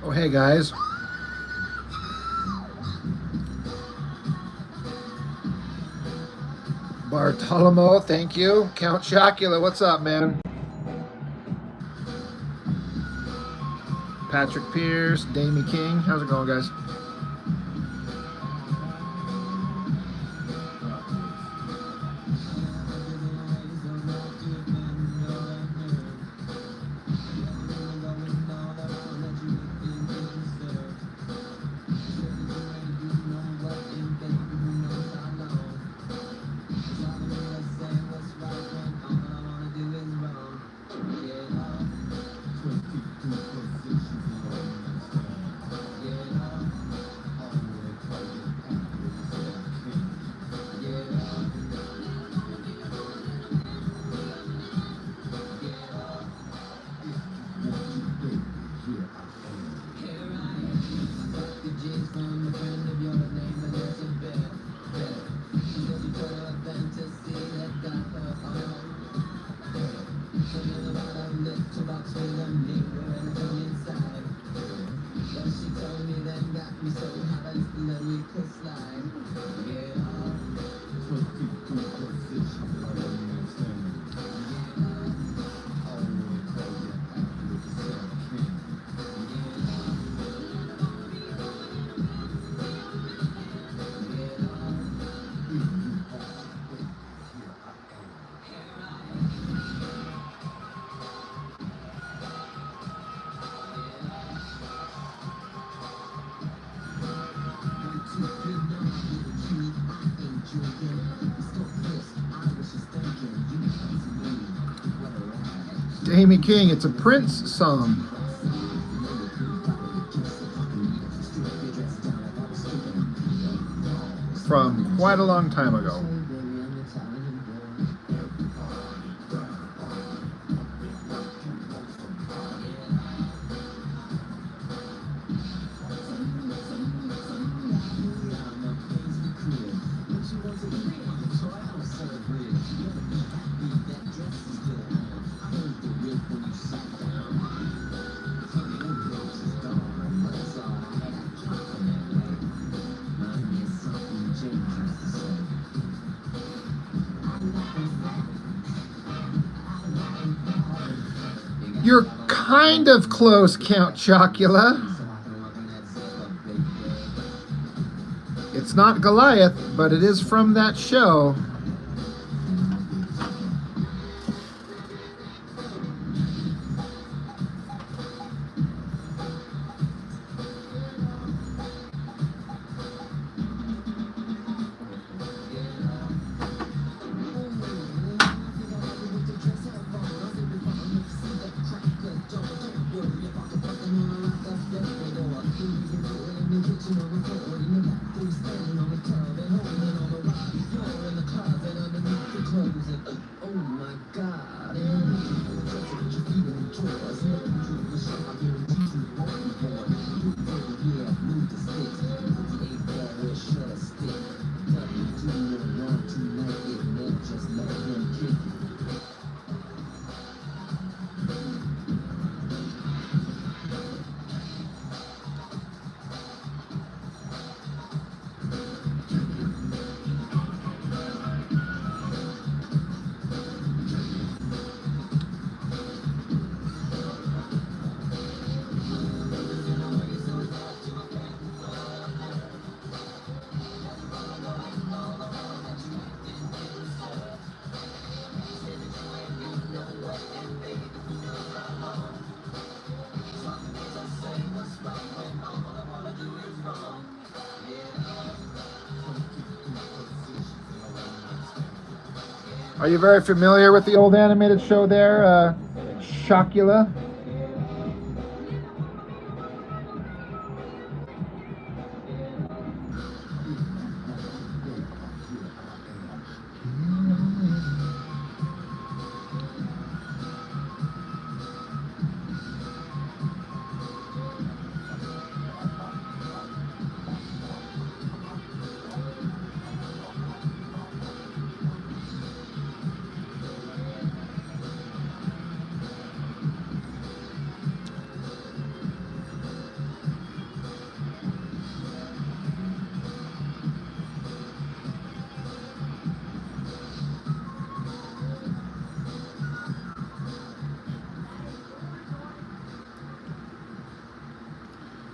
Oh, hey guys. Bartolomeo, thank you. Count Chocula, what's up, man? Patrick Pierce, Damie King, how's it going, guys? Damie King, it's a Prince song. From quite a long time ago. You're kind of close, Count Chocula. It's not Goliath, but it is from that show. Are you very familiar with the old animated show there, Shockula?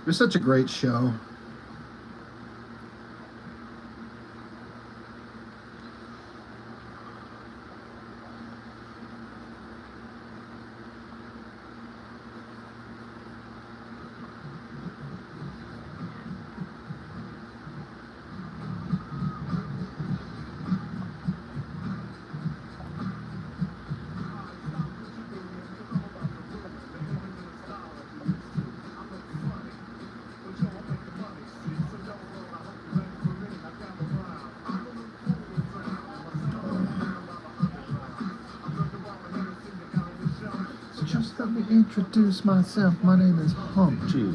It was such a great show. Just let me introduce myself. My name is Humpty.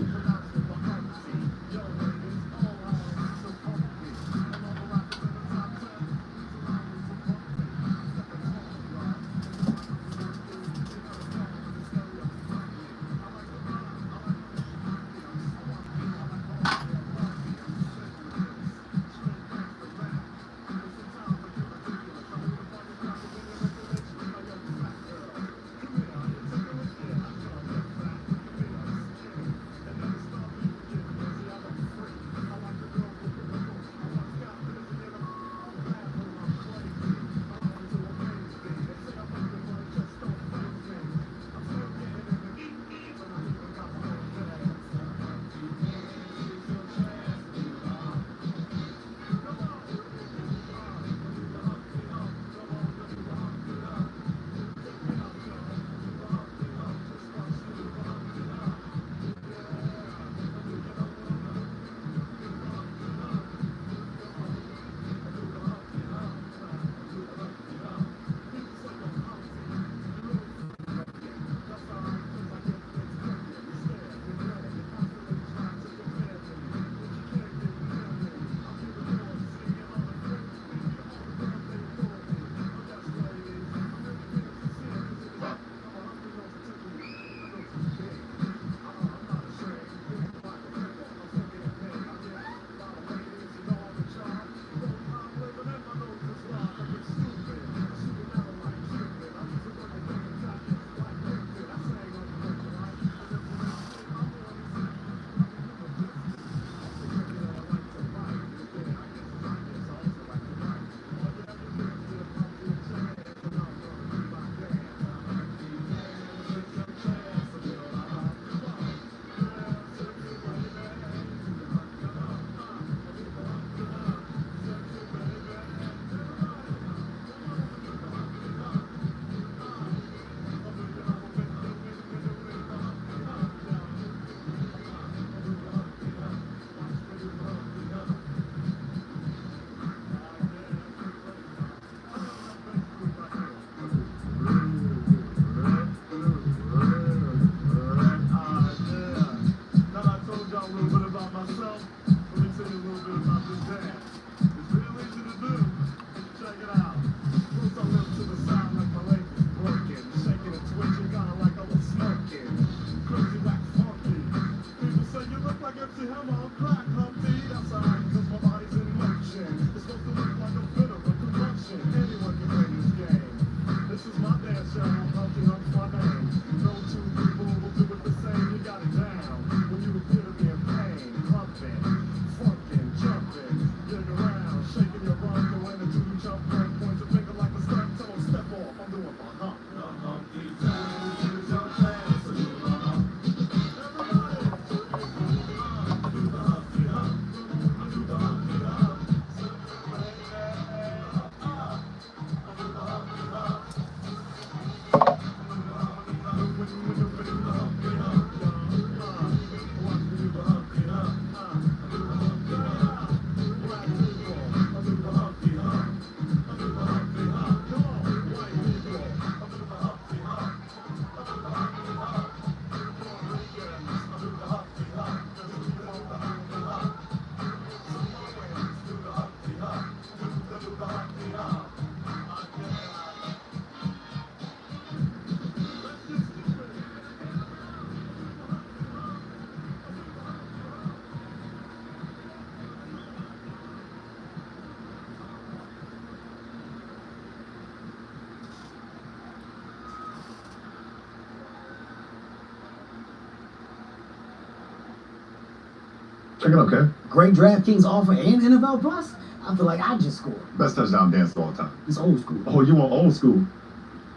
Check it out, Kev. Great DraftKings offer and NFL Plus. I feel like I just scored. Best touchdown dance of all time. It's old school. Oh, you want old school?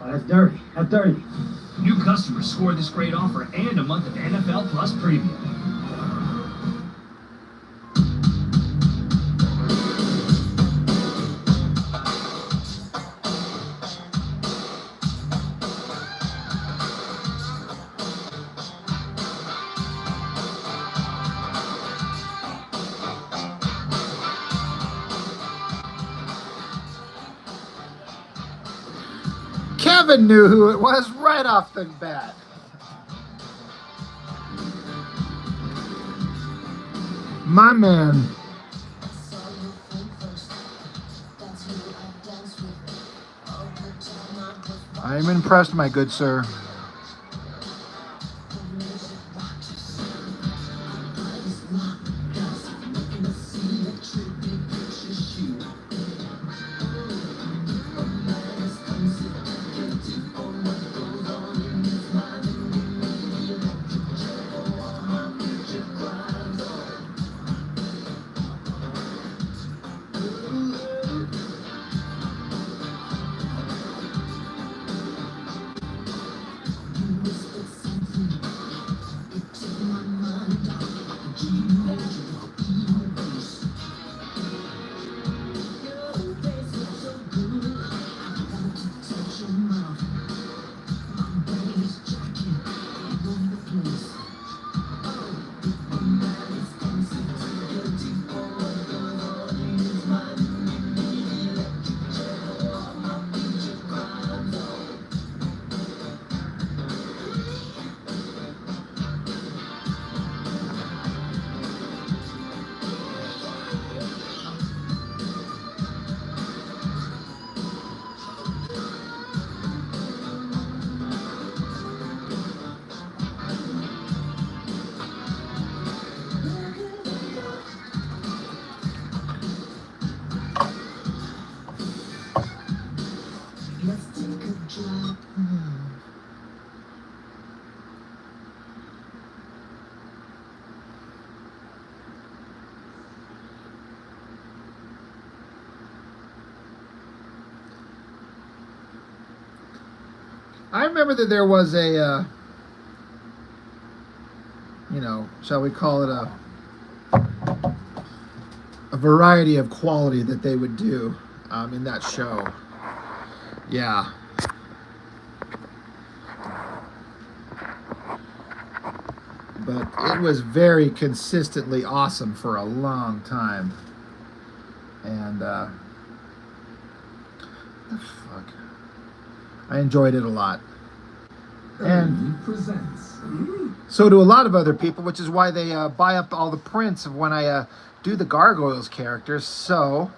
Oh, that's dirty. That's dirty. New customers score this great offer and a month of NFL Plus Premium. Kevin knew who it was right off the bat. My man. I am impressed, my good sir. I remember that there was a, shall we call it a variety of quality that they would do in that show. Yeah. But it was very consistently awesome for a long time. And, the fuck? I enjoyed it a lot. And so do a lot of other people, which is why they buy up all the prints of when I do the Gargoyles characters. So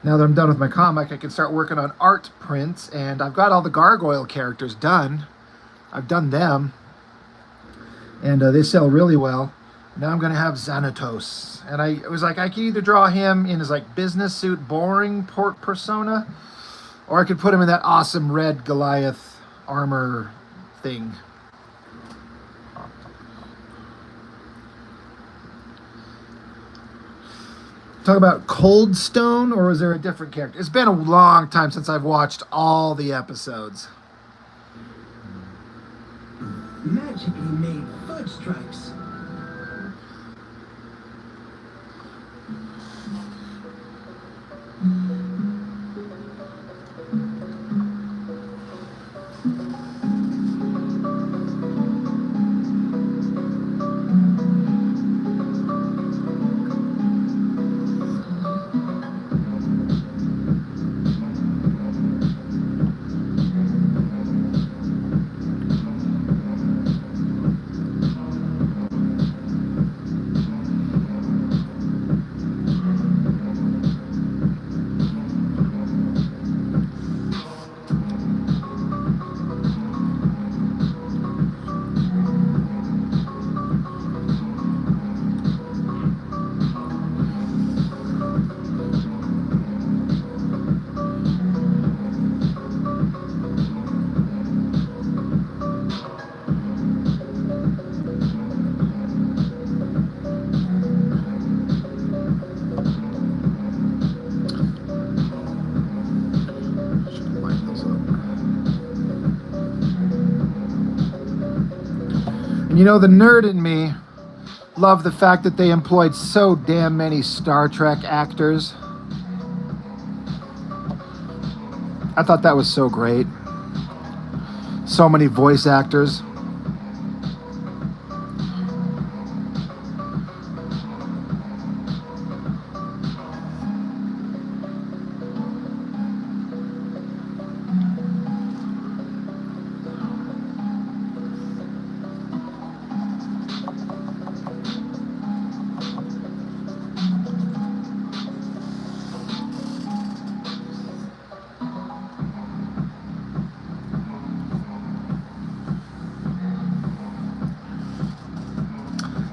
now that I'm done with my comic, I can start working on art prints, and I've got all the Gargoyle characters done. I've done them, and they sell really well. Now I'm going to have Xanatos, and I was like, I could either draw him in his like business suit, boring persona, or I could put him in that awesome red Goliath armor thing. Talk about Cold Stone, or is there a different character? It's been a long time since I've watched all the episodes. Magically made fudge stripes. And you know, the nerd in me loved the fact that they employed so damn many Star Trek actors. I thought that was so great. So many voice actors.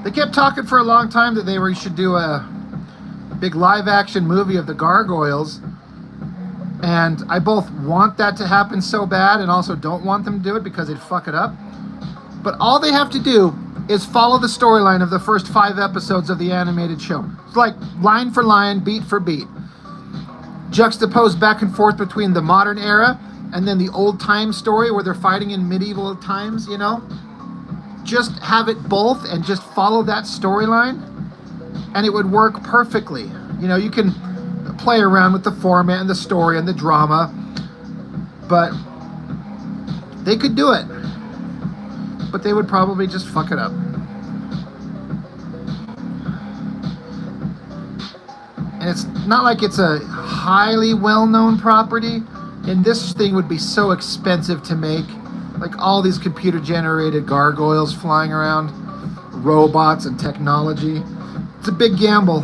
They kept talking for a long time that they should do a big live action movie of the Gargoyles. And I both want that to happen so bad and also don't want them to do it because they'd fuck it up. But all they have to do is follow the storyline of the first 5 episodes of the animated show. It's like line for line, beat for beat. Juxtaposed back and forth between the modern era and then the old time story where they're fighting in medieval times, you know? Just have it both and just follow that storyline and it would work perfectly. You know, you can play around with the format and the story and the drama, but they could do it. But they would probably just fuck it up. And it's not like it's a highly well-known property, and this thing would be so expensive to make. Like all these computer-generated gargoyles flying around, robots and technology. It's a big gamble.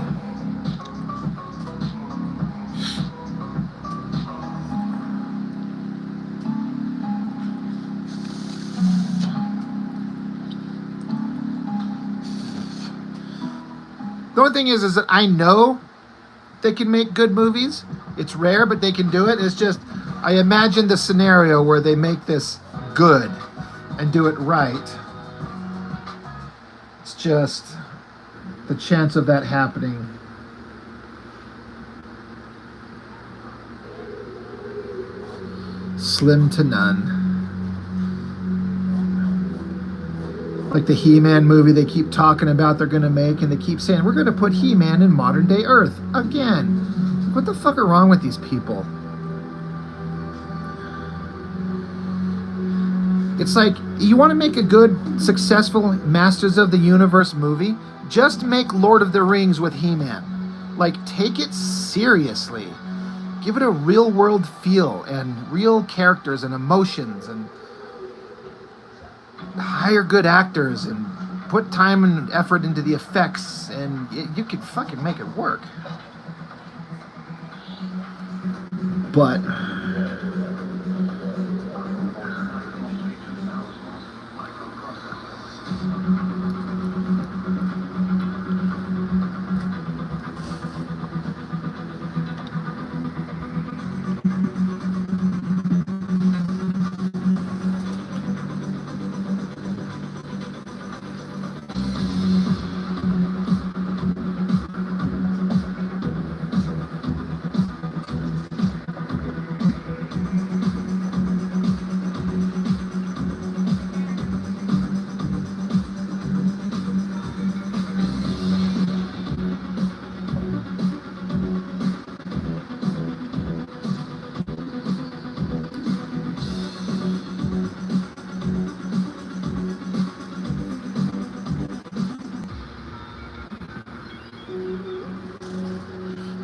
The only thing is that I know they can make good movies. It's rare, but they can do it. It's just, I imagine the scenario where they make this good and do it right. It's just the chance of that happening. Slim to none. Like the He-Man movie they keep talking about they're going to make, and they keep saying, we're going to put He-Man in modern day Earth again. What the fuck are wrong with these people? It's like, you want to make a good, successful Masters of the Universe movie? Just make Lord of the Rings with He-Man. Like, take it seriously. Give it a real-world feel and real characters and emotions, and hire good actors and put time and effort into the effects, and you could fucking make it work. But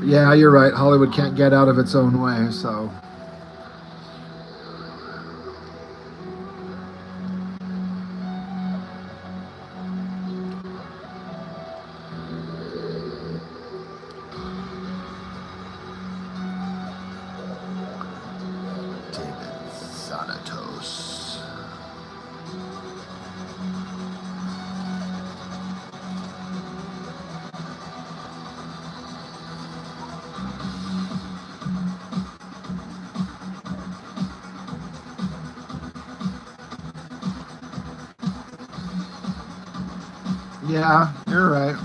yeah, you're right. Hollywood can't get out of its own way, so. David Zanatos. Yeah, you're right.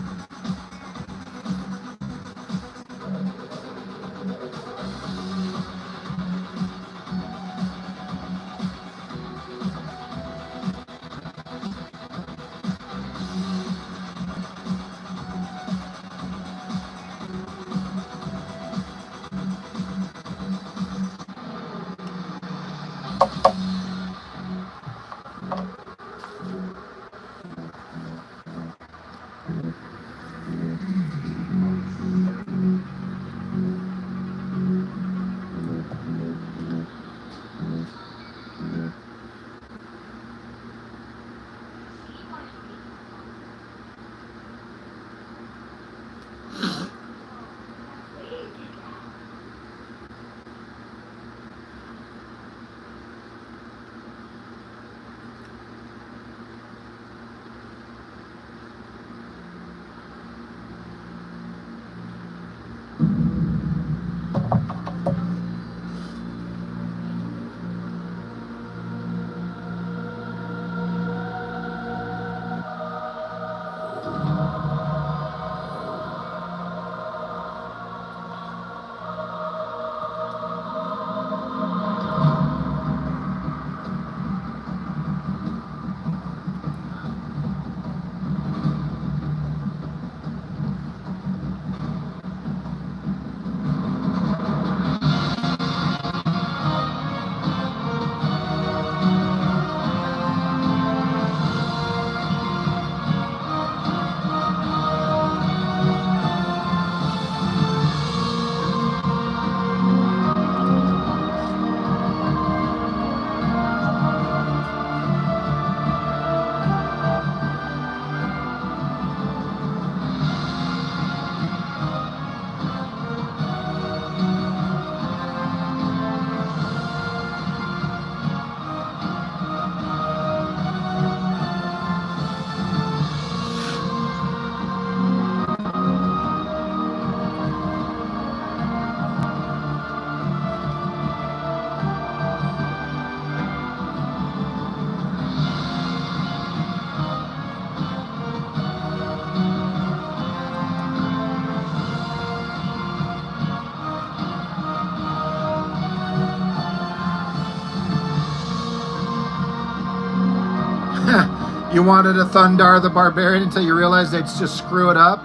You wanted a Thundar the Barbarian until you realized they'd just screw it up?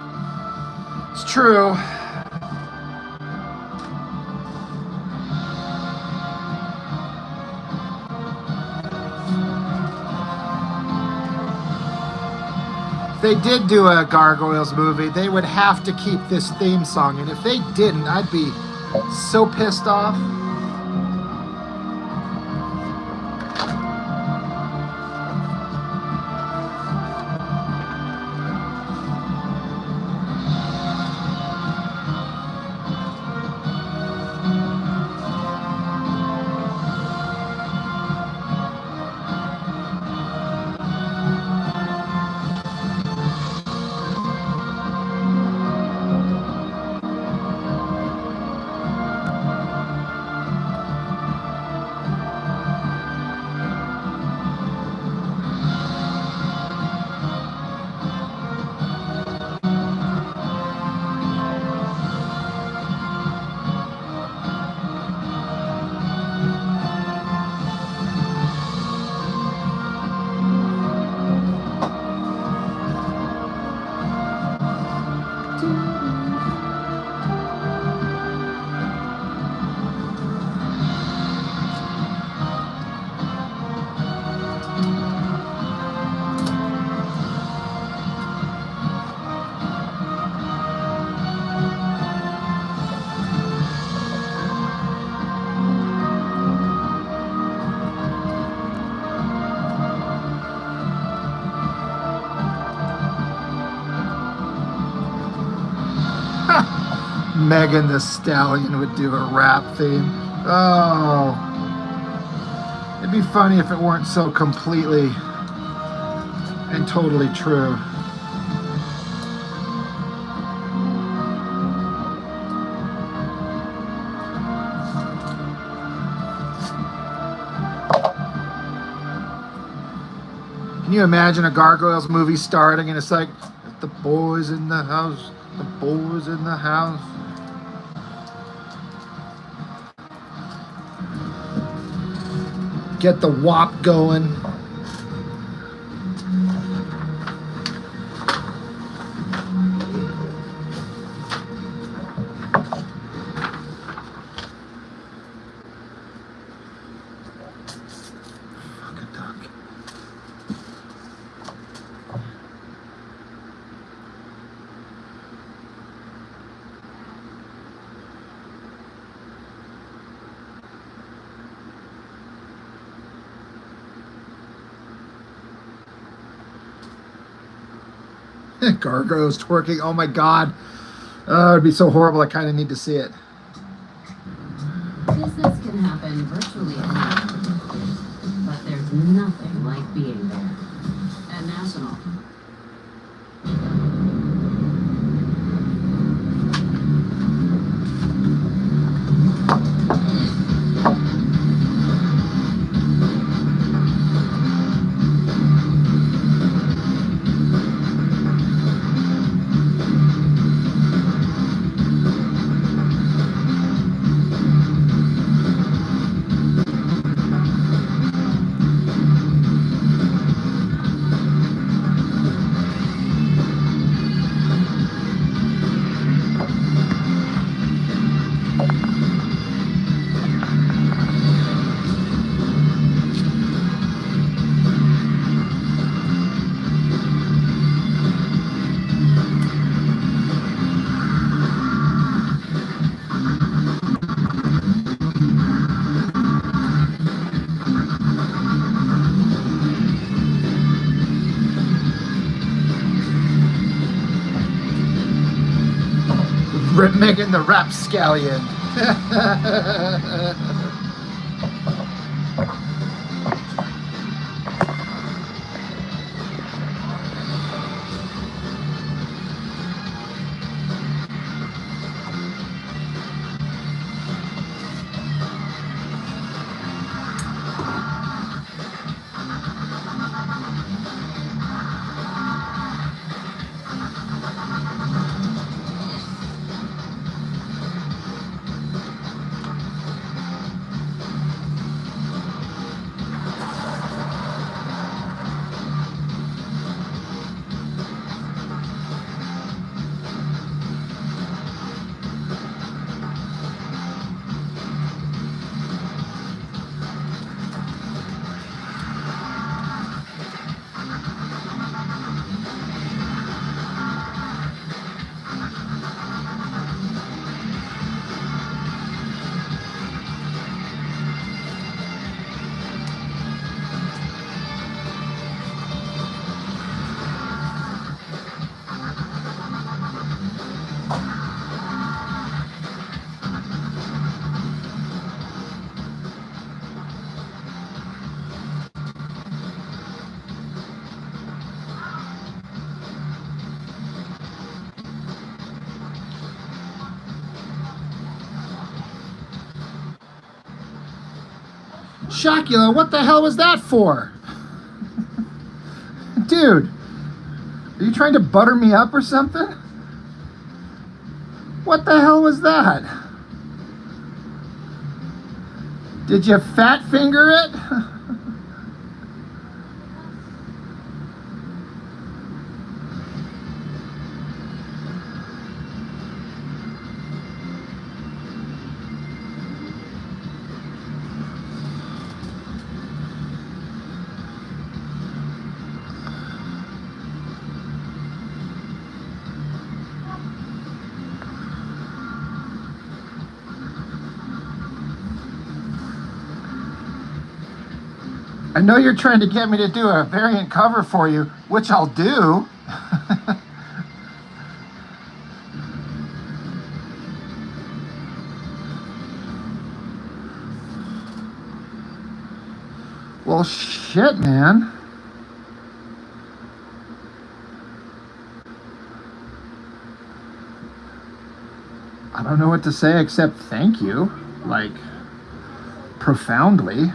It's true. If they did do a Gargoyles movie, they would have to keep this theme song, and if they didn't, I'd be so pissed off. Megan the Stallion would do a rap theme. Oh. It'd be funny if it weren't so completely and totally true. Can you imagine a Gargoyles movie starting and it's like, the boys in the house, the boys in the house. Get the WAP going. Fuck a duck. Gargoyles twerking. Oh my god. It'd be so horrible. I kind of need to see it. Business can happen virtually anywhere, but there's nothing like being there. At National. Megan the Rapscallion. Shocula, what the hell was that for? Dude, are you trying to butter me up or something? What the hell was that? Did you fat finger it? I know you're trying to get me to do a variant cover for you, which I'll do. Well, shit, man. I don't know what to say except thank you. Like, profoundly.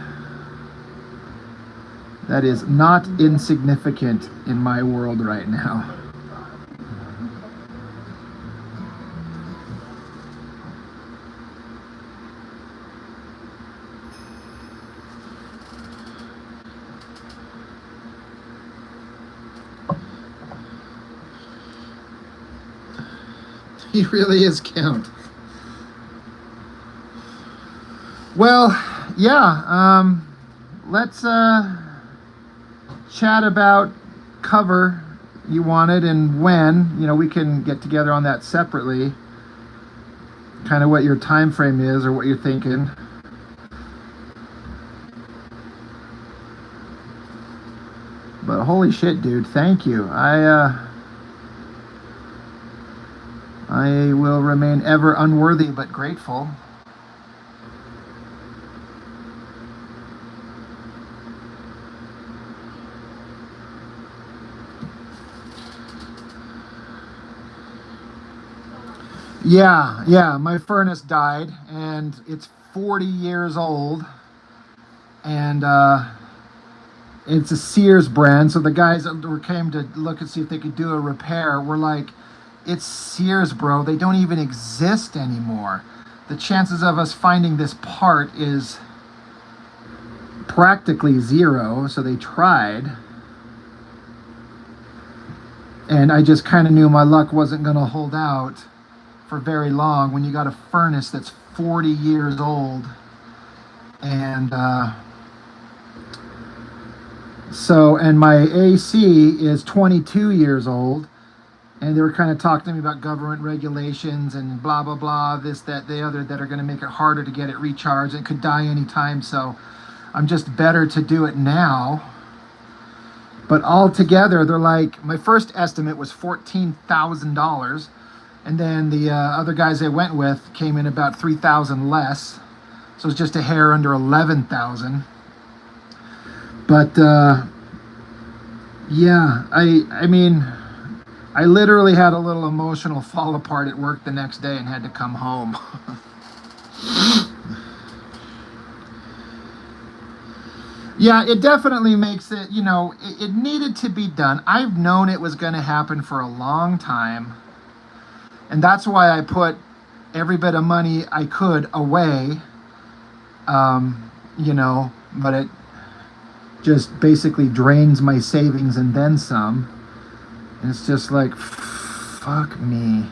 That is not insignificant in my world right now. He really is Count. Well, yeah, let's chat about cover you wanted and when. You know, we can get together on that separately. Kind of what your time frame is or what you're thinking. But holy shit, dude, thank you. I will remain ever unworthy but grateful. Yeah, my furnace died, and it's 40 years old, and it's a Sears brand, so the guys that came to look and see if they could do a repair were like, it's Sears, bro, they don't even exist anymore. The chances of us finding this part is practically zero, so they tried. And I just kind of knew my luck wasn't going to hold out for very long when you got a furnace that's 40 years old. And and my AC is 22 years old. And they were kind of talking to me about government regulations and blah, blah, blah, this, that, the other, that are going to make it harder to get it recharged. It could die anytime, so I'm just better to do it now. But altogether, they're like, my first estimate was $14,000. And then the other guys I went with came in about 3,000 less. So it's just a hair under 11,000. But yeah, I mean, I literally had a little emotional fall apart at work the next day and had to come home. Yeah, it definitely makes it, you know, it needed to be done. I've known it was going to happen for a long time. And that's why I put every bit of money I could away, you know, but it just basically drains my savings and then some. And it's just like, fuck me.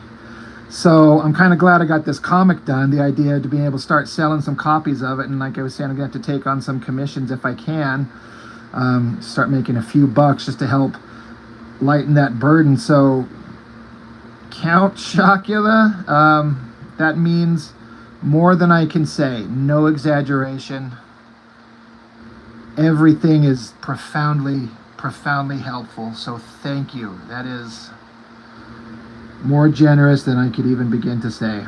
So I'm kind of glad I got this comic done. The idea to be able to start selling some copies of it. And like I was saying, I'm going to have to take on some commissions if I can. Start making a few bucks just to help lighten that burden. So Count Chocula, that means more than I can say. No exaggeration. Everything is profoundly helpful. So thank you. That is more generous than I could even begin to say.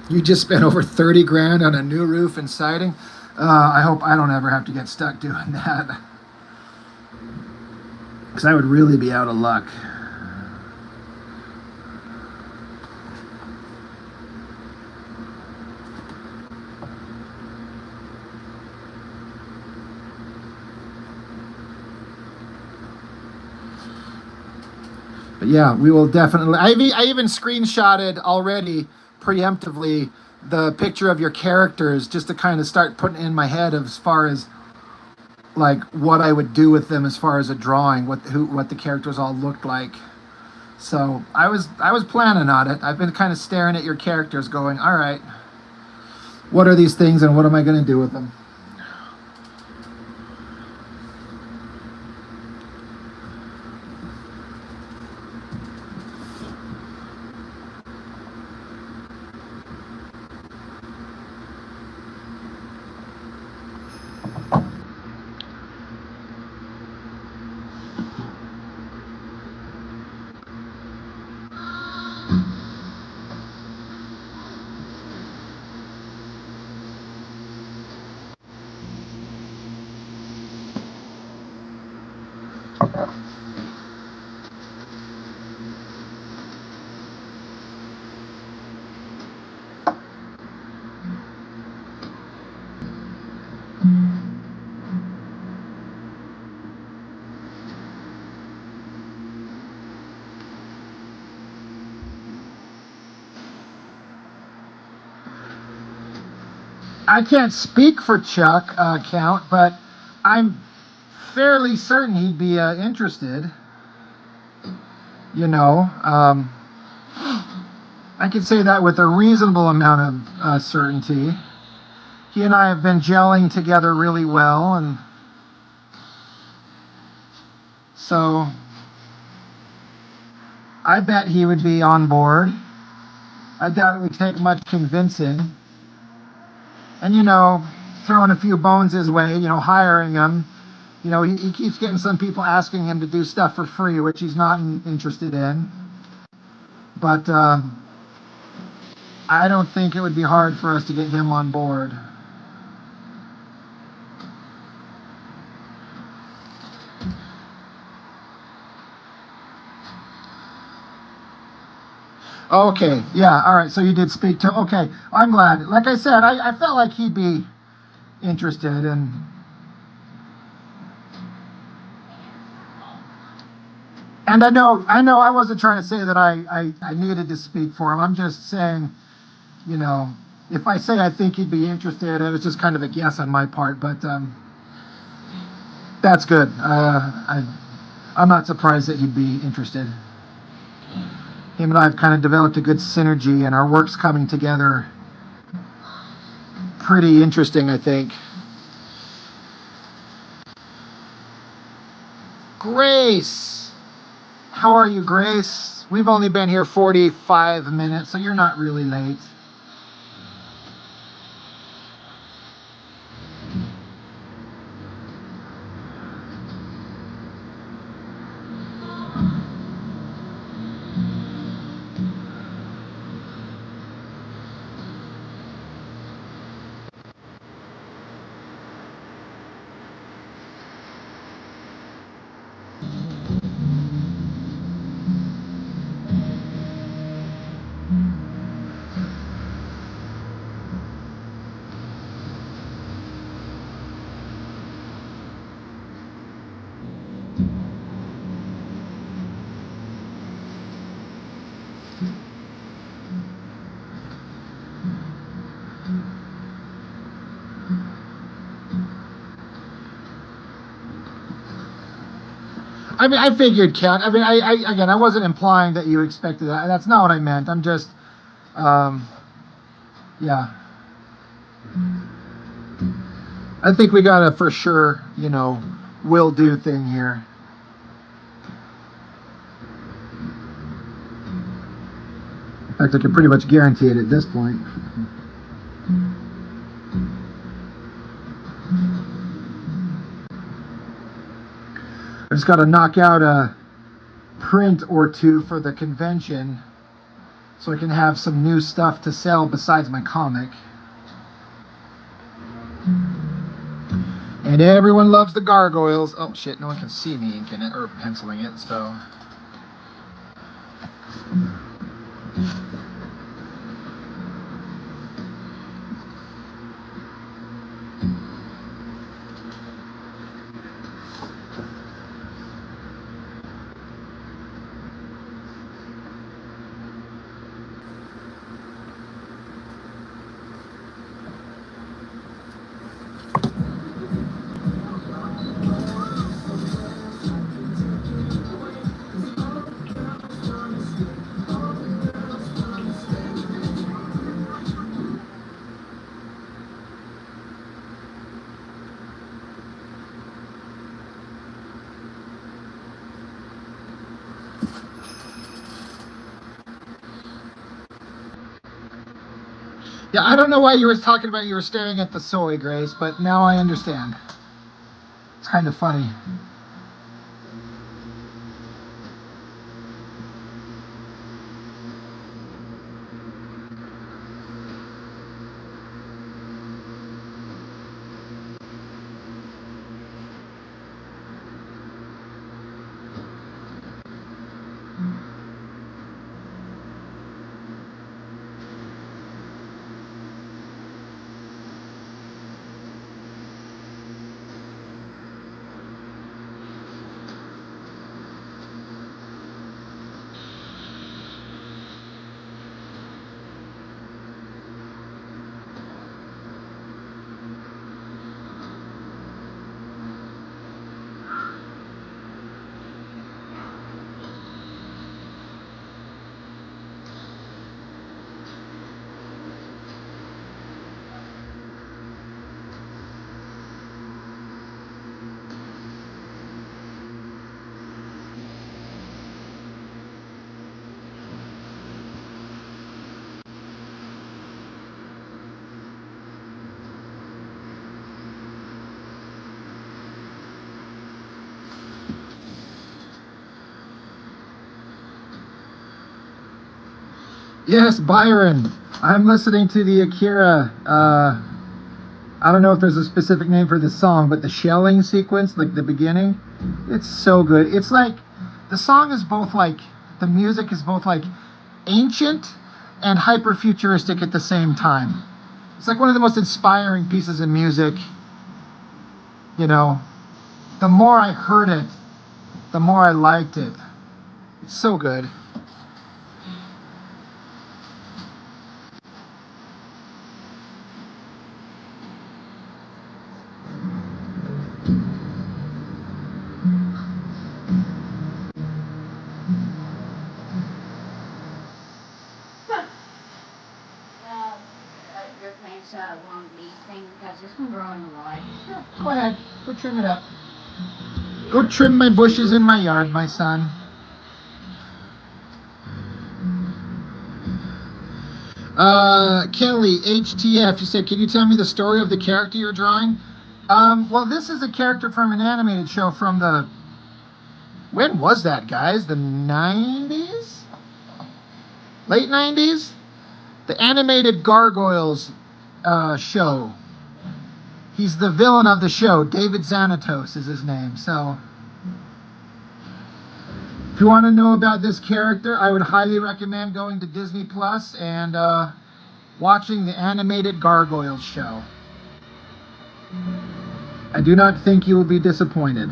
You just spent over 30 grand on a new roof and siding. I hope I don't ever have to get stuck doing that, because I would really be out of luck. But yeah, we will definitely. I even screenshotted already preemptively the picture of your characters just to kind of start putting in my head as far as like what I would do with them as far as a drawing, what the characters all looked like. So I was planning on it. I've been kind of staring at your characters, going, all right, what are these things and what am I going to do with them? I can't speak for Chuck, Count, but I'm fairly certain he'd be interested. You know, I could say that with a reasonable amount of certainty. He and I have been gelling together really well, and so I bet he would be on board. I doubt it would take much convincing. And, you know, throwing a few bones his way, you know, hiring him. You know, he keeps getting some people asking him to do stuff for free, which he's not interested in. But I don't think it would be hard for us to get him on board. Okay, yeah, all right, so you did speak to, okay, I'm glad. Like I said, I felt like he'd be interested, and I know I wasn't trying to say that I needed to speak for him. I'm just saying, you know, if I say I think he'd be interested, it was just kind of a guess on my part, but that's good. I'm not surprised that he'd be interested. Him and I have kind of developed a good synergy, and our work's coming together pretty interesting, I think. Grace! How are you, Grace? We've only been here 45 minutes, so you're not really late. I mean, I figured cat. I mean, again, I wasn't implying that you expected that. That's not what I meant. I'm just, yeah. I think we got a for sure, you know, will do thing here. In fact, I can pretty much guarantee it at this point. I just got to knock out a print or two for the convention so I can have some new stuff to sell besides my comic. And everyone loves the gargoyles. Oh shit, no one can see me inking it or penciling it, so. Yeah, I don't know why you were talking about you were staring at the soy, Grace, but now I understand. It's kind of funny. Yes, Byron. I'm listening to the Akira. I don't know if there's a specific name for the song, but the shelling sequence, like the beginning, it's so good. It's like the song is both like the music is both like ancient and hyper futuristic at the same time. It's like one of the most inspiring pieces of music. You know, the more I heard it, the more I liked it. It's so good. Your plants along these things because this one growing a lot. Yeah, go ahead. Go trim it up. Go trim my bushes in my yard, my son. Kelly, HTF, you said, can you tell me the story of the character you're drawing? Well, this is a character from an animated show from the... When was that, guys? The 90s? Late 90s? The animated Gargoyles show. He's the villain of the show. David Xanatos is his name. So, if you want to know about this character, I would highly recommend going to Disney Plus and watching the animated Gargoyles show. I do not think you will be disappointed.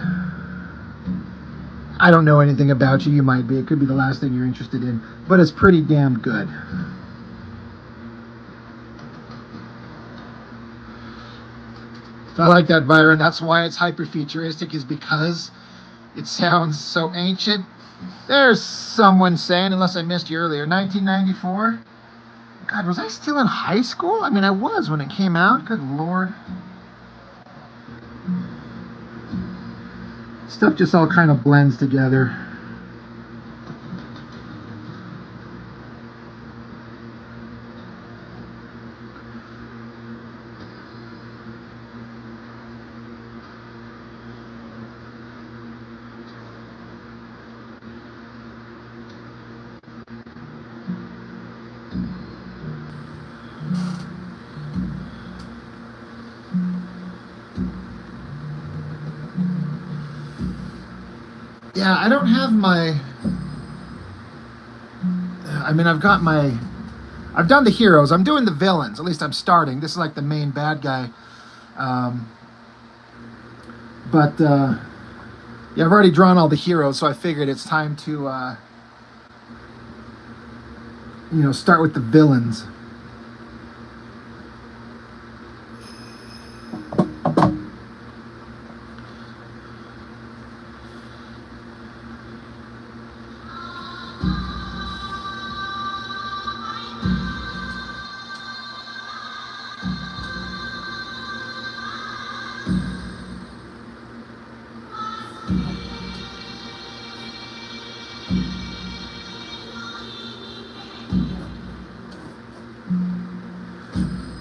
I don't know anything about you. You might be. It could be the last thing you're interested in. But it's pretty damn good. So I like that, Byron. That's why it's hyper-futuristic, is because It sounds so ancient. There's someone saying, unless I missed you earlier, 1994? God, was I still in high school? I mean, I was when it came out. Good Lord. Stuff just all kind of blends together. Yeah, I don't have my... I mean, I've done the heroes. I'm doing the villains. At least I'm starting. This is like the main bad guy. But yeah, I've already drawn all the heroes, so I figured it's time to, start with the villains.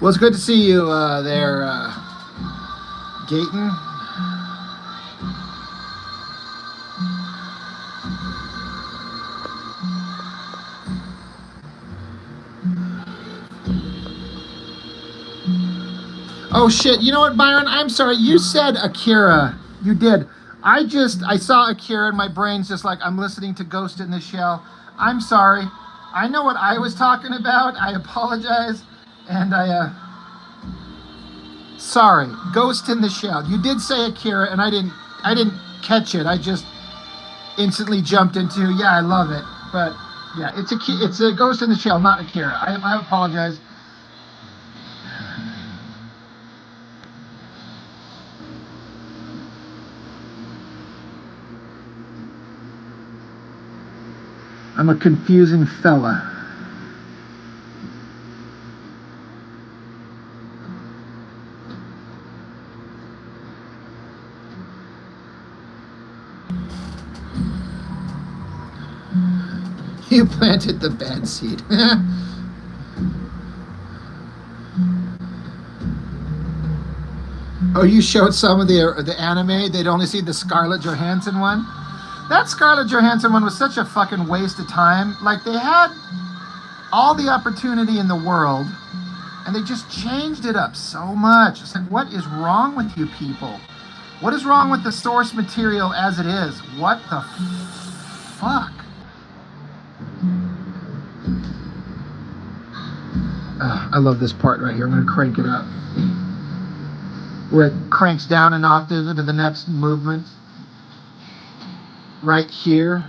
Well, it's good to see you there, Gayton. Oh shit, you know what, Byron? I'm sorry, you said Akira. You did. I saw Akira and my brain's just like, I'm listening to Ghost in the Shell. I'm sorry. I know what I was talking about. I apologize. And sorry, Ghost in the Shell. You did say Akira, and I didn't catch it. I just instantly jumped into, yeah, I love it. But yeah, it's a Ghost in the Shell, not Akira. I apologize. I'm a confusing fella. You planted the bad seed. Oh, you showed some of the anime. They'd only seen the Scarlett Johansson one. That Scarlett Johansson one was such a fucking waste of time. Like, they had all the opportunity in the world, and they just changed it up so much. It's like, what is wrong with you people? What is wrong with the source material as it is? What the fuck? I love this part right here. I'm going to crank it up. Where it cranks down an octave into the next movement. Right here.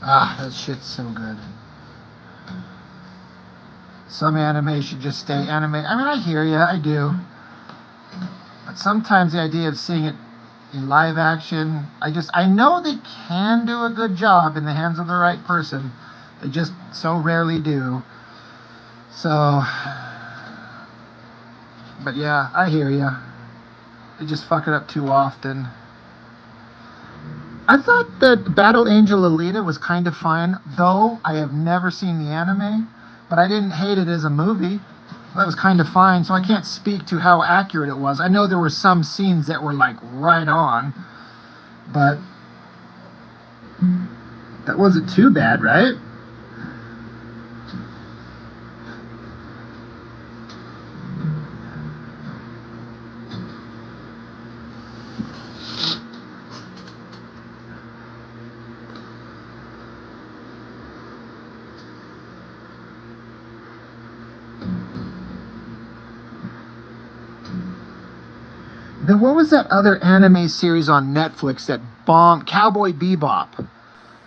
Ah, that shit's so good. Some anime should just stay anime. I mean, I hear you, I do. But sometimes the idea of seeing it in live action, I know they can do a good job in the hands of the right person. They just so rarely do. So, but yeah, I hear you. They just fuck it up too often. I thought that Battle Angel Alita was kind of fun, though I have never seen the anime, but I didn't hate it as a movie. That was kind of fine, so I can't speak to how accurate it was. I know there were some scenes that were like right on, but that wasn't too bad, right? Then what was that other anime series on Netflix that bombed? Cowboy Bebop.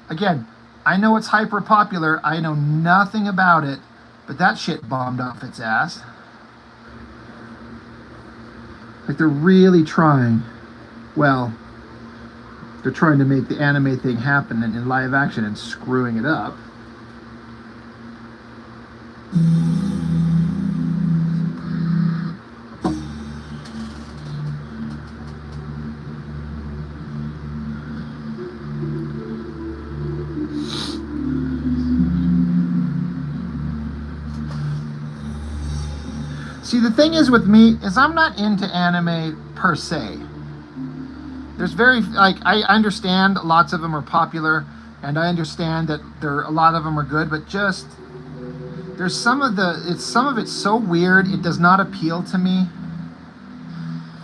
Again, I know it's hyper popular. I know nothing about it, but that shit bombed off its ass. Like they're really trying. Well, they're trying to make the anime thing happen in live action and screwing it up. See, the thing is with me is I'm not into anime per se. There's I understand lots of them are popular, and I understand that a lot of them are good, but just there's some of it's so weird it does not appeal to me.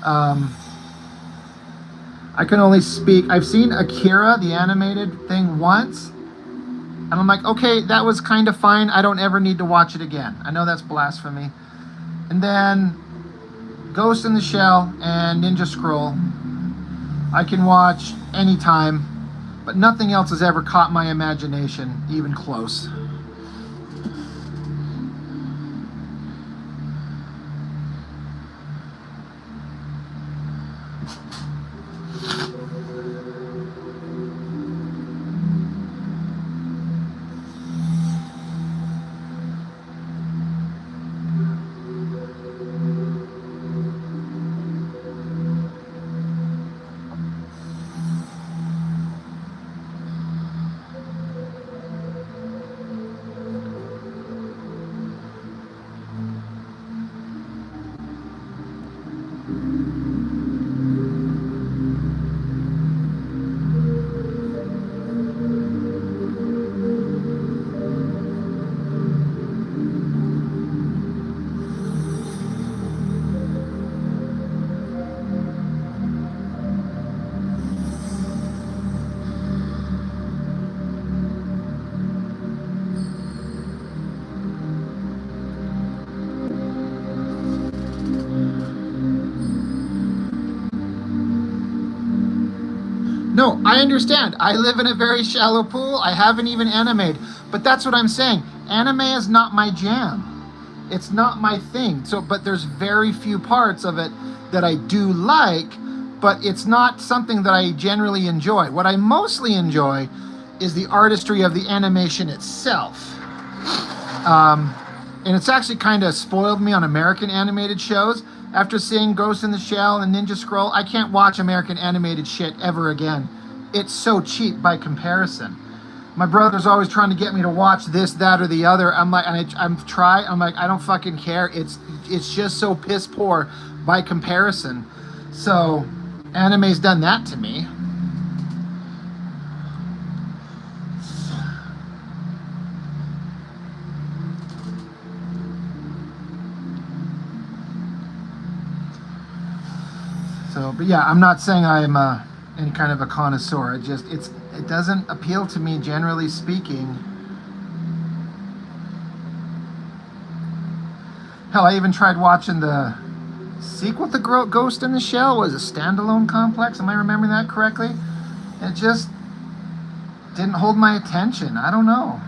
I can only speak. I've seen Akira, the animated thing, once, and I'm like, okay, that was kind of fine. I don't ever need to watch it again. I know that's blasphemy. And then Ghost in the Shell and Ninja Scroll I can watch anytime, but nothing else has ever caught my imagination, even close. No, I understand. I live in a very shallow pool. I haven't even animated. But that's what I'm saying. Anime is not my jam. It's not my thing. But there's very few parts of it that I do like, but it's not something that I generally enjoy. What I mostly enjoy is the artistry of the animation itself. And it's actually kind of spoiled me on American animated shows. After seeing Ghost in the Shell and Ninja Scroll, I can't watch American animated shit ever again. It's so cheap by comparison. My brother's always trying to get me to watch this, that, or the other. I'm like, I'm like, I don't fucking care. It's just so piss poor by comparison. So, anime's done that to me. So, but yeah, I'm not saying I'm any kind of a connoisseur. It doesn't appeal to me, generally speaking. Hell, I even tried watching the sequel to Ghost in the Shell. Was a standalone complex. Am I remembering that correctly? It just didn't hold my attention. I don't know.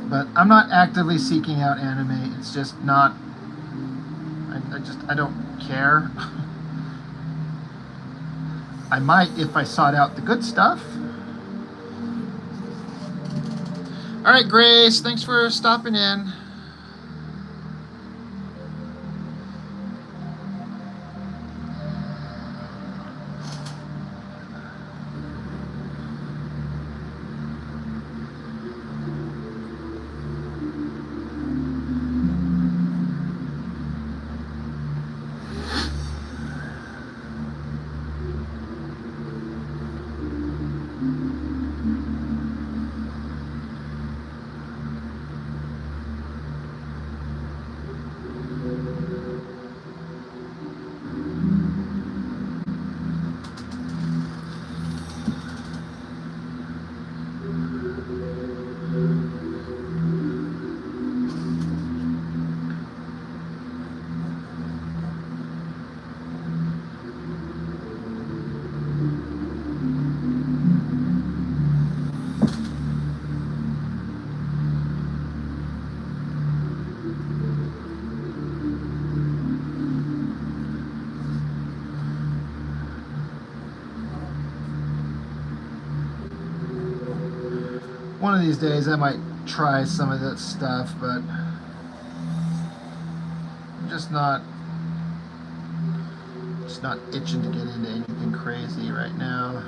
But I'm not actively seeking out anime. It's just not. I don't care. I might if I sought out the good stuff. All right, Grace, thanks for stopping in. One of these days I might try some of that stuff, but I'm just not itching to get into anything crazy right now.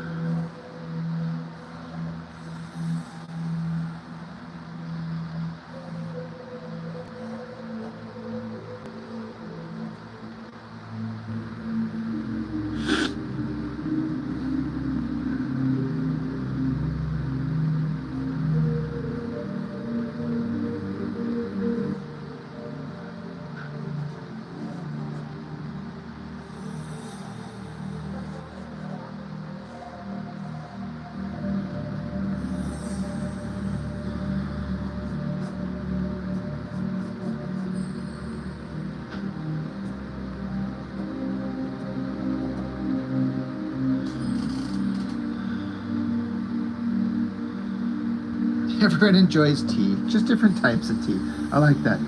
Everyone enjoys tea, just different types of tea. I like that.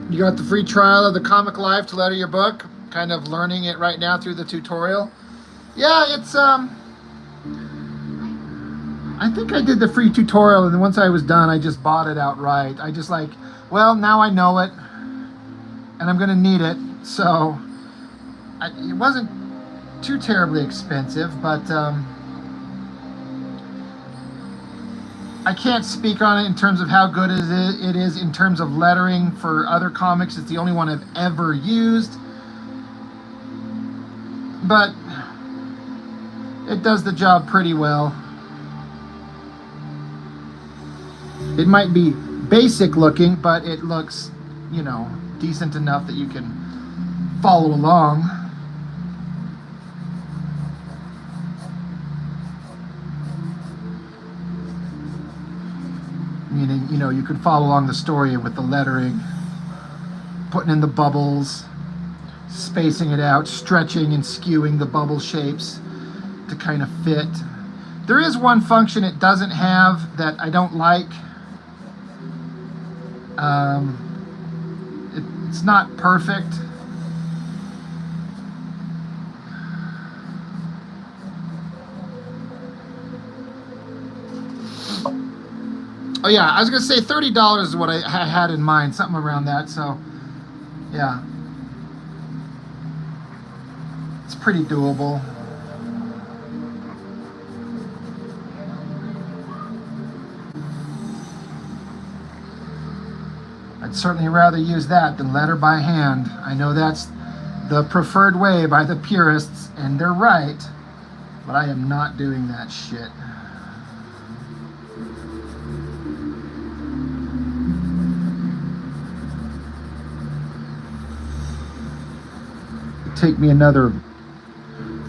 You got the free trial of the Comic Live to letter your book. Kind of learning it right now through the tutorial. Yeah, it's I I think I did the free tutorial, and then once I was done, I just bought it outright. I just like, well, now I know it, and I'm gonna need it, so it wasn't too terribly expensive, but I can't speak on it in terms of how good it is in terms of lettering for other comics. It's the only one I've ever used, but it does the job pretty well. It might be basic looking, but it looks, you know, decent enough that you can follow along. Meaning, you know, you could follow along the story with the lettering, putting in the bubbles, spacing it out, stretching and skewing the bubble shapes to kind of fit. There is one function it doesn't have that I don't like. It's not perfect. Oh yeah, I was gonna say $30 is what I had in mind, something around that. So yeah, it's pretty doable. I'd certainly rather use that than letter by hand. I know that's the preferred way by the purists, and they're right, but I am not doing that shit. It'd take me another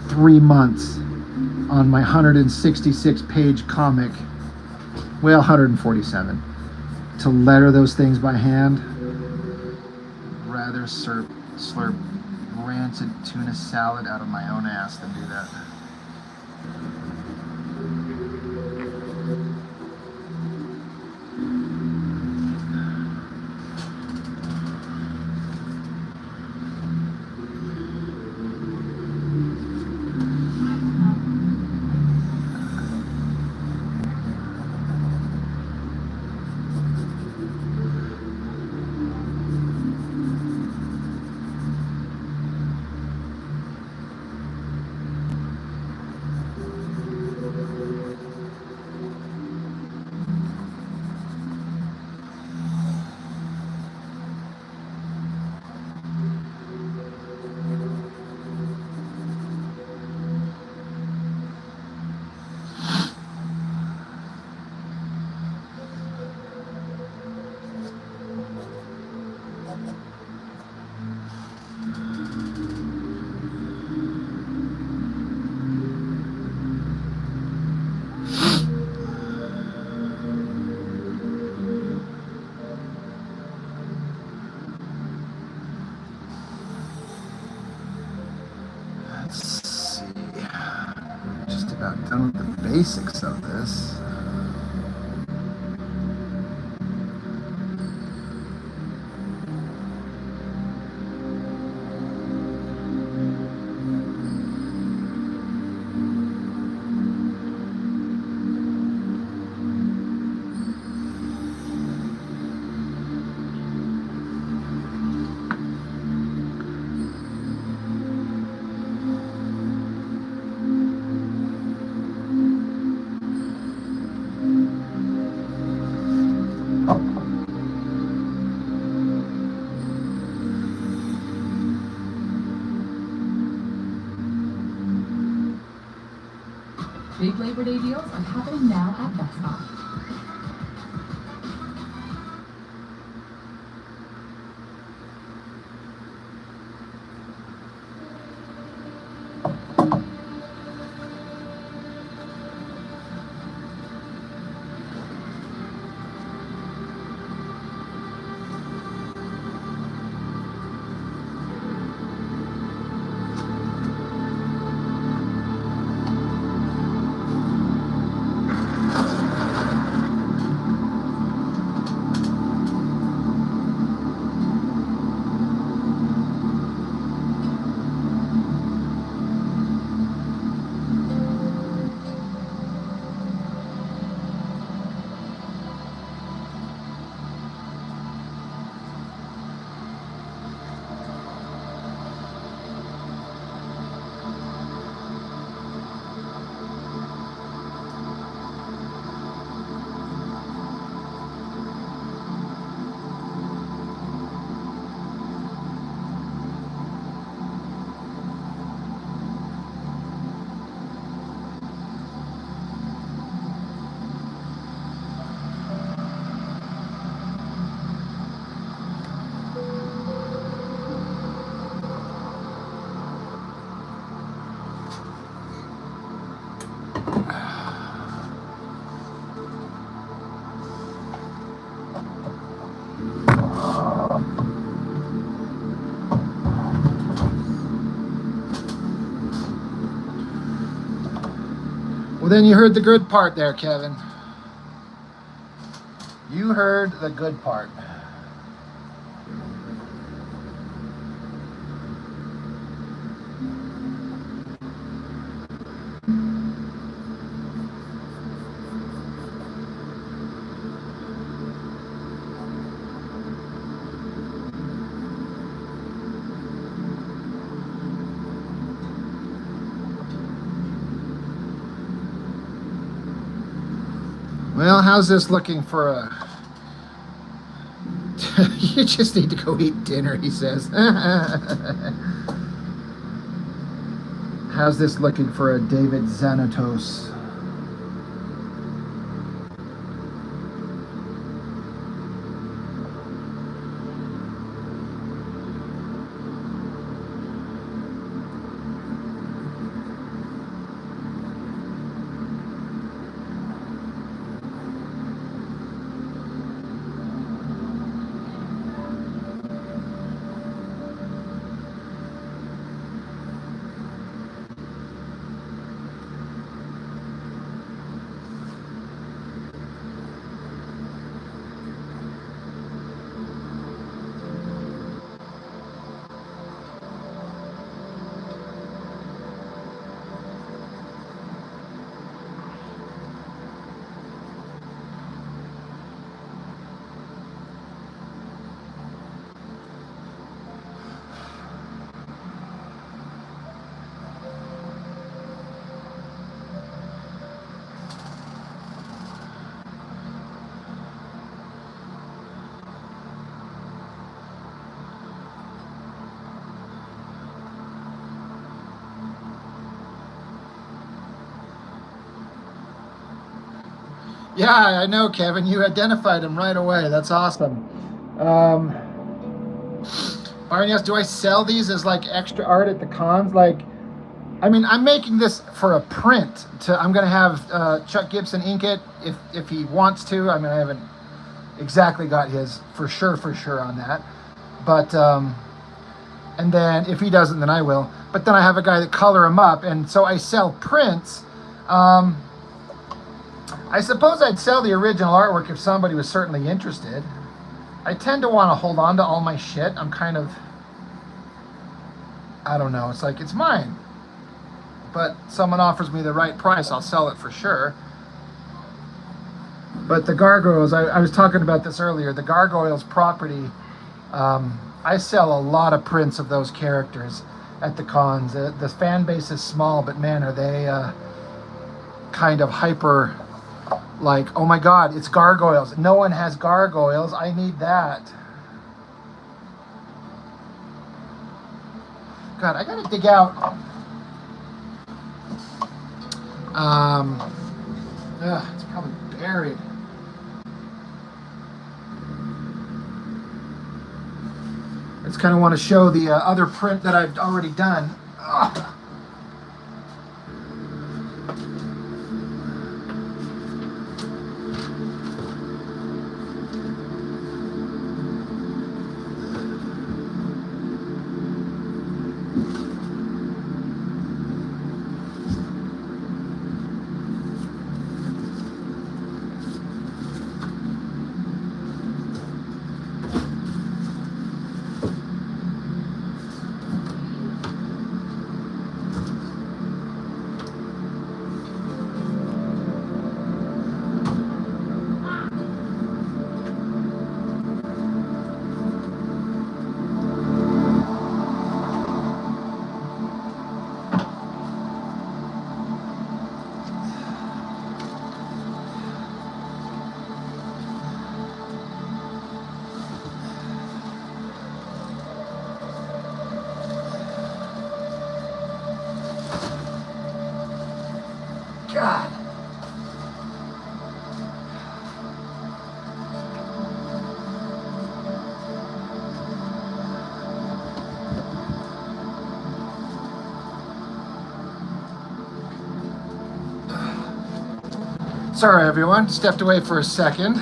3 months on my 166 page comic, well, 147, to letter those things by hand. Rather slurp rancid tuna salad out of my own ass than do that. Done with the basics of this. Big Labor Day deals are happening now at Best Buy. Well, then you heard the good part there, Kevin. You heard the good part. Well, how's this looking for a... You just need to go eat dinner, he says. How's this looking for a David Xanatos? Yeah, I know, Kevin. You identified him right away. That's awesome. Barnias, do I sell these as like extra art at the cons? Like, I mean, I'm making this for a print. I'm going to have Chuck Gibson ink it if he wants to. I mean, I haven't exactly got his for sure on that. But, and then if he doesn't, then I will. But then I have a guy that color him up. And so I sell prints. I suppose I'd sell the original artwork if somebody was certainly interested. I tend to want to hold on to all my shit. I'm kind of, I don't know. It's like, it's mine. But someone offers me the right price, I'll sell it for sure. But the Gargoyles, I was talking about this earlier, the Gargoyles property, I sell a lot of prints of those characters at the cons. The fan base is small, but man, are they kind of hyper... Like, oh my God, it's gargoyles. No one has gargoyles. I need that. God, I gotta dig out. It's probably buried. I just kind of want to show the other print that I've already done. Ugh. God. Sorry, everyone. Stepped away for a second.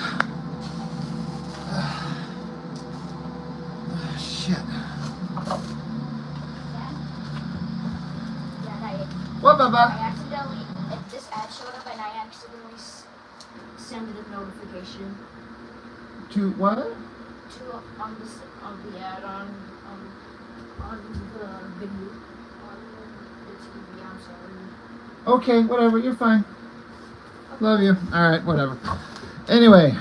Shit. Dad, What, Bubba? I accidentally, this ad showed up and I accidentally sent a notification To what? to on the ad on the video on the TV. I'm sorry. Okay, whatever. You're fine. Love you. All right, whatever. Anyway,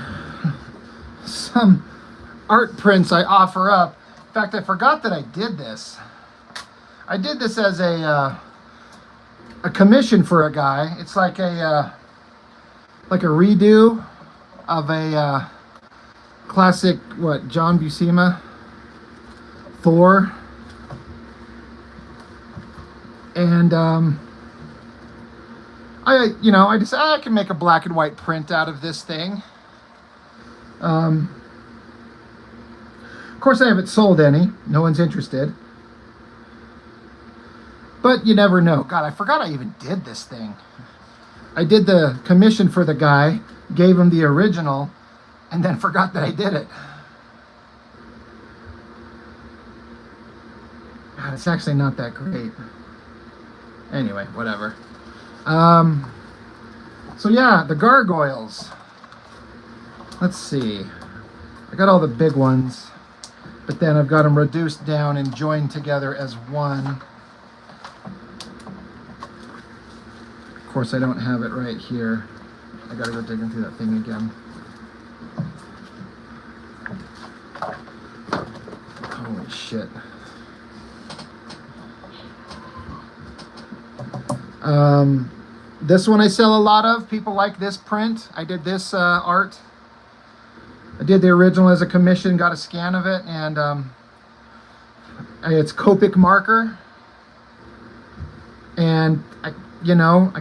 some art prints I offer up. In fact, I forgot that I did this. I did this as a commission for a guy. It's like a redo of a classic, what, John Buscema, Thor. And I decided I can make a black and white print out of this thing. Of course, I haven't sold any. No one's interested. But you never know. God, I forgot I even did this thing. I did the commission for the guy, gave him the original, and then forgot that I did it. God, it's actually not that great. Anyway, whatever. So yeah, the gargoyles. Let's see. I got all the big ones, but then I've got them reduced down and joined together as one. Of course, I don't have it right here. I gotta go digging through that thing again. Holy shit. This one I sell a lot of. People like this print. I did this art. I did the original as a commission, got a scan of it, and it's Copic marker. And I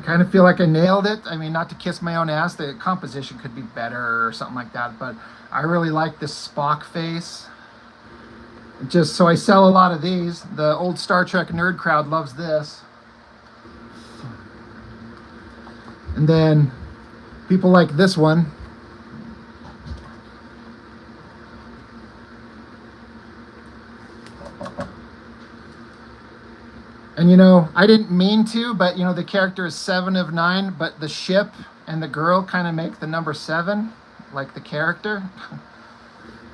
kind of feel like I nailed it. I mean, not to kiss my own ass, the composition could be better or something like that, but I really like this Spock face. Just so I sell a lot of these. The old Star Trek nerd crowd loves this. And then people like this one. And I didn't mean to, but the character is 7 of 9, but the ship and the girl kind of make the number 7, like the character.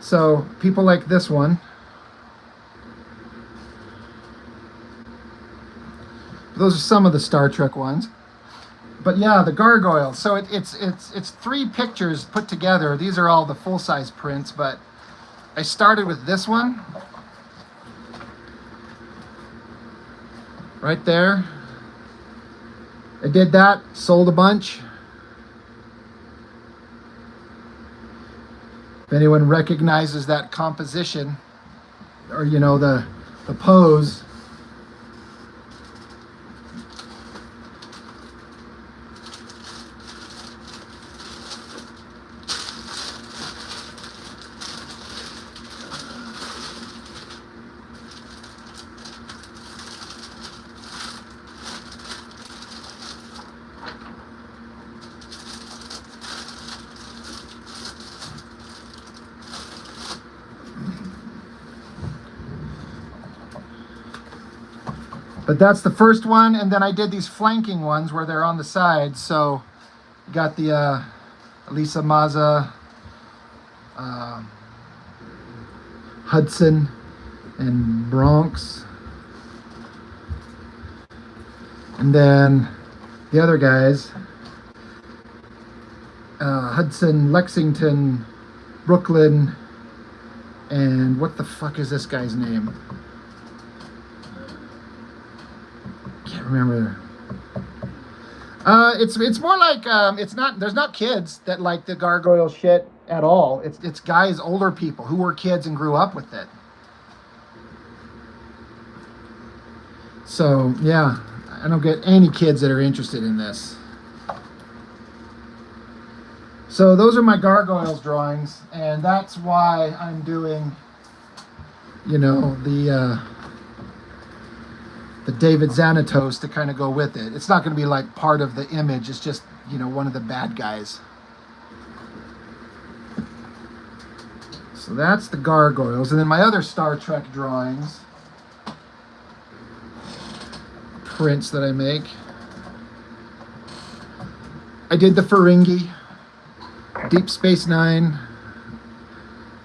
So people like this one. Those are some of the Star Trek ones. But yeah, the gargoyles. So it's 3 pictures put together. These are all the full-size prints, but I started with this one. Right there. I did that, sold a bunch. If anyone recognizes that composition, or the pose. But that's the first one, and then I did these flanking ones where they're on the sides. So you got the Elisa Maza, Hudson, and Bronx. And then the other guys, Hudson, Lexington, Brooklyn, and what the fuck is this guy's name? Remember, it's more like there's not kids that like the gargoyle shit at all. It's guys, older people who were kids and grew up with it. So yeah, I don't get any kids that are interested in this. So those are my gargoyles drawings, and that's why I'm doing the David Xanatos to kind of go with it. It's not going to be like part of the image. It's just, one of the bad guys. So that's the gargoyles. And then my other Star Trek drawings, prints that I make. I did the Ferengi, Deep Space Nine,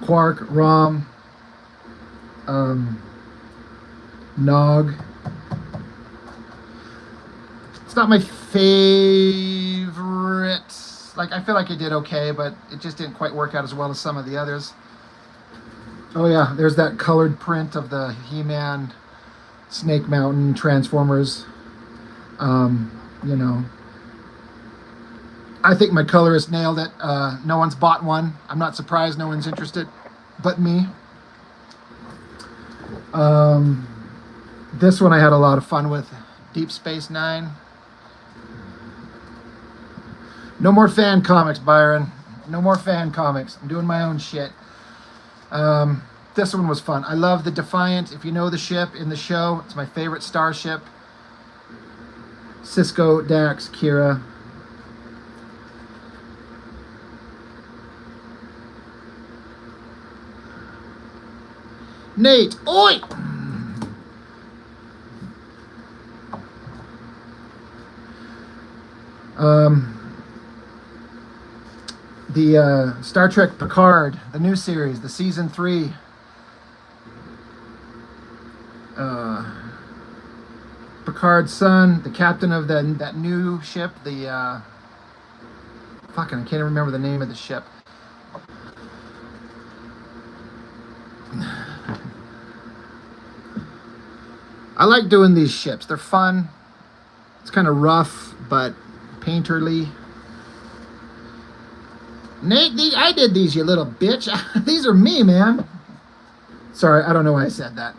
Quark, Rom, Nog. It's not my favorite. Like, I feel like I did okay, but it just didn't quite work out as well as some of the others. Oh yeah, there's that colored print of the He-Man, Snake Mountain, Transformers. You know, I think my colorist nailed it. No one's bought one. I'm not surprised no one's interested, but me. This one I had a lot of fun with. Deep Space Nine. No more fan comics, Byron. No more fan comics. I'm doing my own shit. This one was fun. I love the Defiant. If you know the ship in the show, it's my favorite starship. Cisco, Dax, Kira. Nate, oi! The Star Trek Picard, the new series, the season 3. Picard's son, the captain of that new ship, the fucking, I can't remember the name of the ship. I like doing these ships. They're fun. It's kind of rough, but painterly. Nate, I did these, you little bitch. These are me, man. Sorry, I don't know why I said that.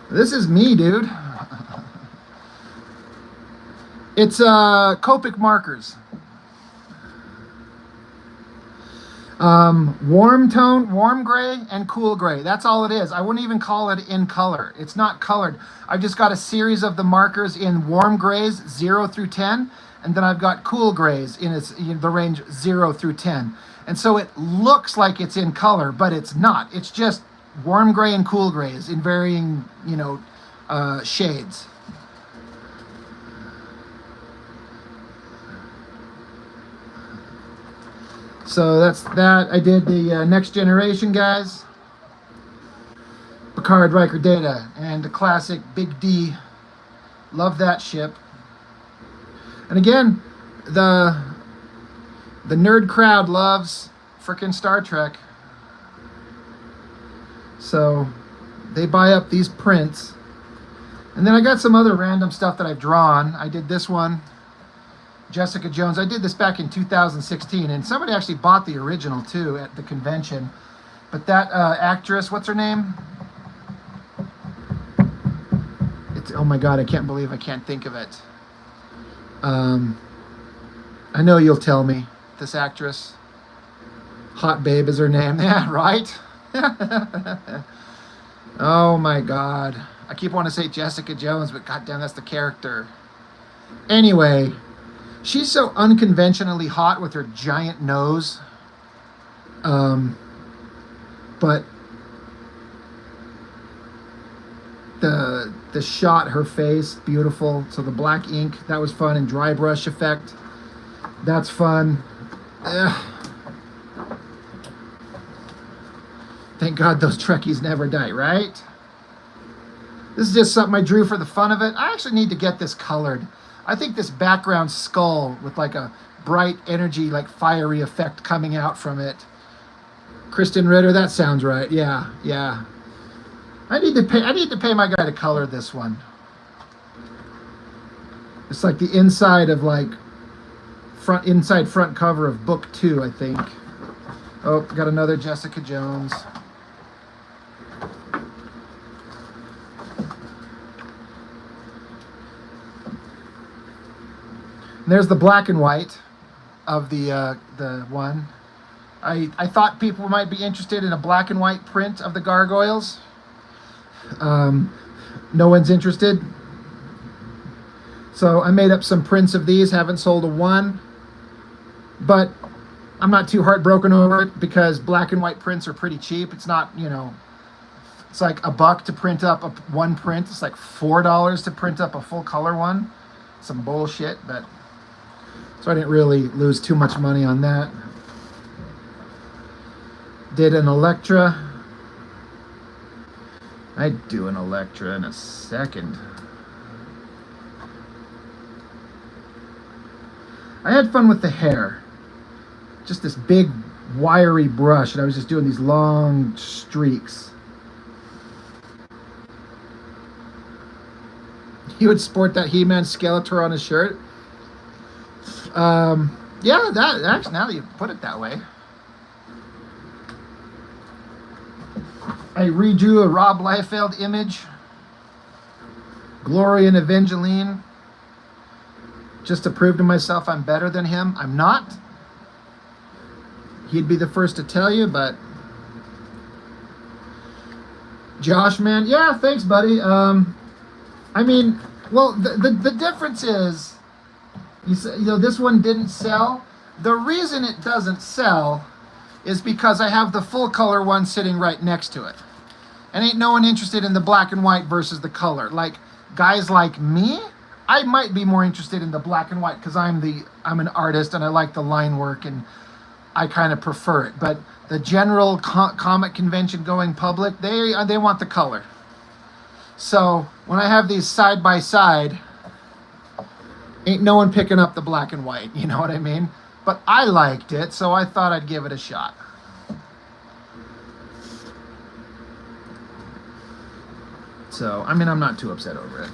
This is me, dude. It's Copic markers. Warm tone, warm gray, and cool gray. That's all it is. I wouldn't even call it in color. It's not colored. I've just got a series of the markers in warm grays, 0 through 10, and then I've got cool grays in the range 0 through 10. And so it looks like it's in color, but it's not. It's just warm gray and cool grays in varying, shades. So that's that. I did the Next Generation guys. Picard, Riker, Data, and the classic Big D. Love that ship. And again, the nerd crowd loves frickin' Star Trek. So they buy up these prints. And then I got some other random stuff that I've drawn. I did this one. Jessica Jones. I did this back in 2016, and somebody actually bought the original too at the convention. But that actress, what's her name? Oh my God, I can't believe I can't think of it. I know you'll tell me. This actress. Hot Babe is her name. Yeah, right? Oh my God. I keep wanting to say Jessica Jones, but goddamn, that's the character. Anyway. She's so unconventionally hot with her giant nose. But the shot, her face, beautiful. So the black ink, that was fun, and dry brush effect. That's fun. Ugh. Thank God those Trekkies never die, right? This is just something I drew for the fun of it. I actually need to get this colored. I think this background skull with like a bright energy, like fiery effect coming out from it. Kristen Ritter, that sounds right. Yeah. I need to pay my guy to color this one. It's like the inside of like front cover of book 2, I think. Oh, got another Jessica Jones. And there's the black and white of the one. I thought people might be interested in a black and white print of the gargoyles. No one's interested. So I made up some prints of these. Haven't sold a one. But I'm not too heartbroken over it because black and white prints are pretty cheap. It's not, It's like $1 to print up one print. It's like $4 to print up a full color one. Some bullshit, but so I didn't really lose too much money on that. Did an Electra. I'd do an Electra in a second. I had fun with the hair. Just this big wiry brush, and I was just doing these long streaks. He would sport that He-Man Skeletor on his shirt. Yeah, that actually, now that you put it that way. I redrew a Rob Liefeld image. Glory and Evangeline. Just to prove to myself I'm better than him. I'm not. He'd be the first to tell you, but Josh, man, yeah, thanks, buddy. I mean, well, the difference is, this one didn't sell. The reason it doesn't sell is because I have the full color one sitting right next to it. And ain't no one interested in the black and white versus the color. Like, guys like me, I might be more interested in the black and white because I'm an artist and I like the line work and I kind of prefer it. But the general comic convention going public, they want the color. So when I have these side by side, ain't no one picking up the black and white, you know what I mean? But I liked it, so I thought I'd give it a shot. So, I mean, I'm not too upset over it.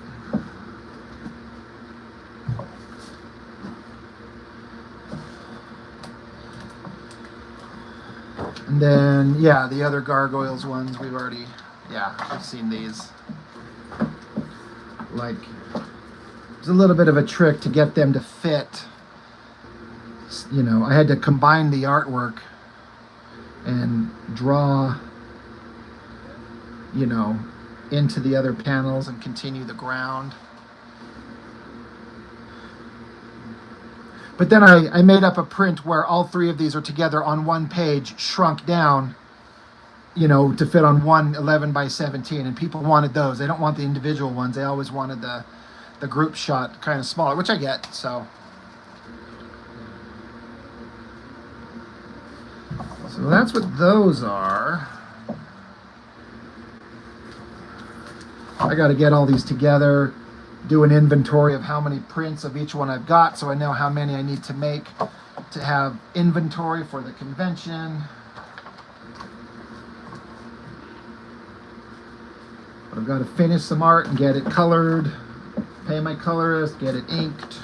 And then, yeah, the other Gargoyles ones, we've seen these. Like, there's a little bit of a trick to get them to fit. You know, I had to combine the artwork and draw, you know, into the other panels and continue the ground. But then I made up a print where all three of these are together on one page, shrunk down, you know, to fit on one 11 by 17. And people wanted those. They don't want the individual ones. They always wanted the group shot kind of smaller, which I get, so. So that's what those are. I got to get all these together, do an inventory of how many prints of each one I've got so I know how many I need to make to have inventory for the convention. I've got to finish some art and get it colored, pay my colorist, get it inked.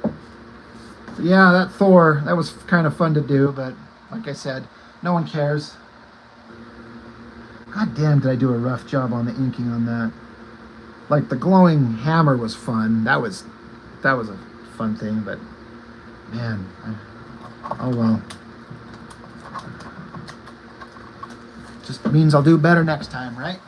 But yeah, that Thor, that was kind of fun to do, but like I said, no one cares. God damn, did I do a rough job on the inking on that. Like, the glowing hammer was fun. That was a fun thing, but man, oh well. Just means I'll do better next time, right?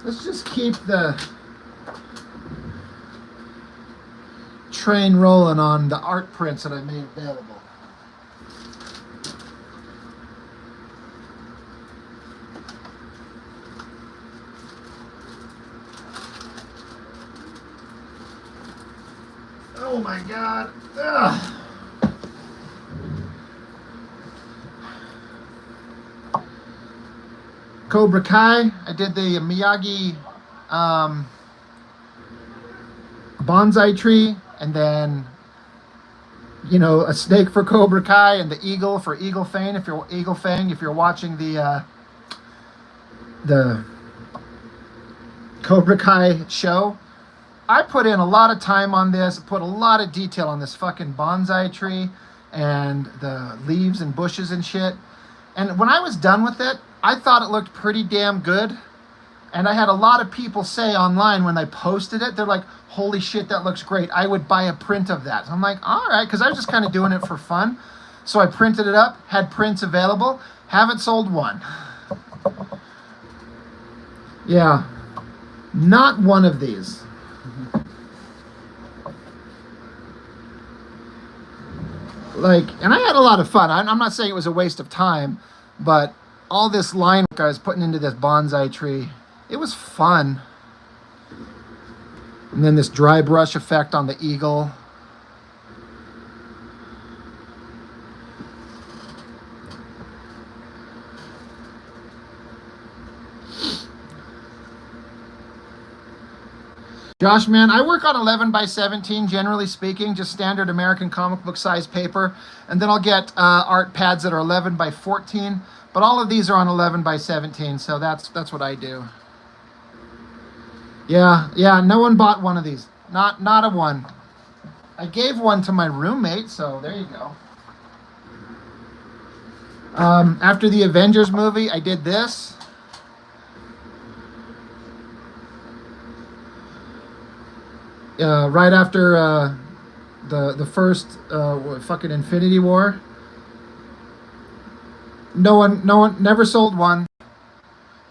Let's just keep the train rolling on the art prints that I made available. Oh my God. Ugh. Cobra Kai, I did the Miyagi bonsai tree, and then, you know, a snake for Cobra Kai and the eagle for Eagle Fang. If you're watching the Cobra Kai show, I put in a lot of time on this, put a lot of detail on this fucking bonsai tree and the leaves and bushes and shit. And when I was done with it, I thought it looked pretty damn good. And I had a lot of people say online when I posted it, they're like, holy shit, that looks great. I would buy a print of that. So I'm like, all right, because I was just kind of doing it for fun. So I printed it up, had prints available, haven't sold one. Yeah, not one of these. Like, and I had a lot of fun. I'm not saying it was a waste of time, but all this line work I was putting into this bonsai tree, it was fun. And then this dry brush effect on the eagle. Josh, man, I work on 11 by 17, generally speaking, just standard American comic book size paper. And then I'll get art pads that are 11 by 14. But all of these are on 11 by 17, so that's what I do. Yeah, no one bought one of these. Not a one. I gave one to my roommate, so there you go. After the Avengers movie, I did this. Right after the first fucking Infinity War. No one, never sold one.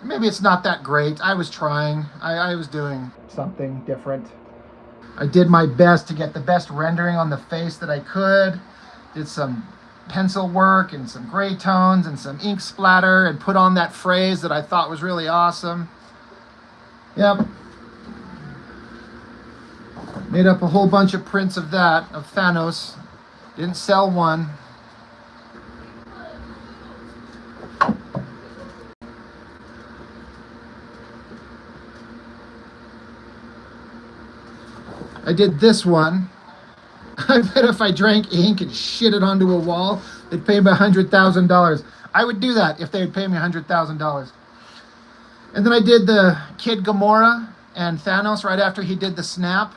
Maybe it's not that great. I was trying. I was doing something different. I did my best to get the best rendering on the face that I could. Did some pencil work and some gray tones and some ink splatter and put on that phrase that I thought was really awesome. Yep. Made up a whole bunch of prints of that, of Thanos. Didn't sell one. I did this one. I bet if I drank ink and shit it onto a wall, they'd pay me $100,000. I would do that if they would pay me $100,000. And then I did the Kid Gamora and Thanos right after he did the snap.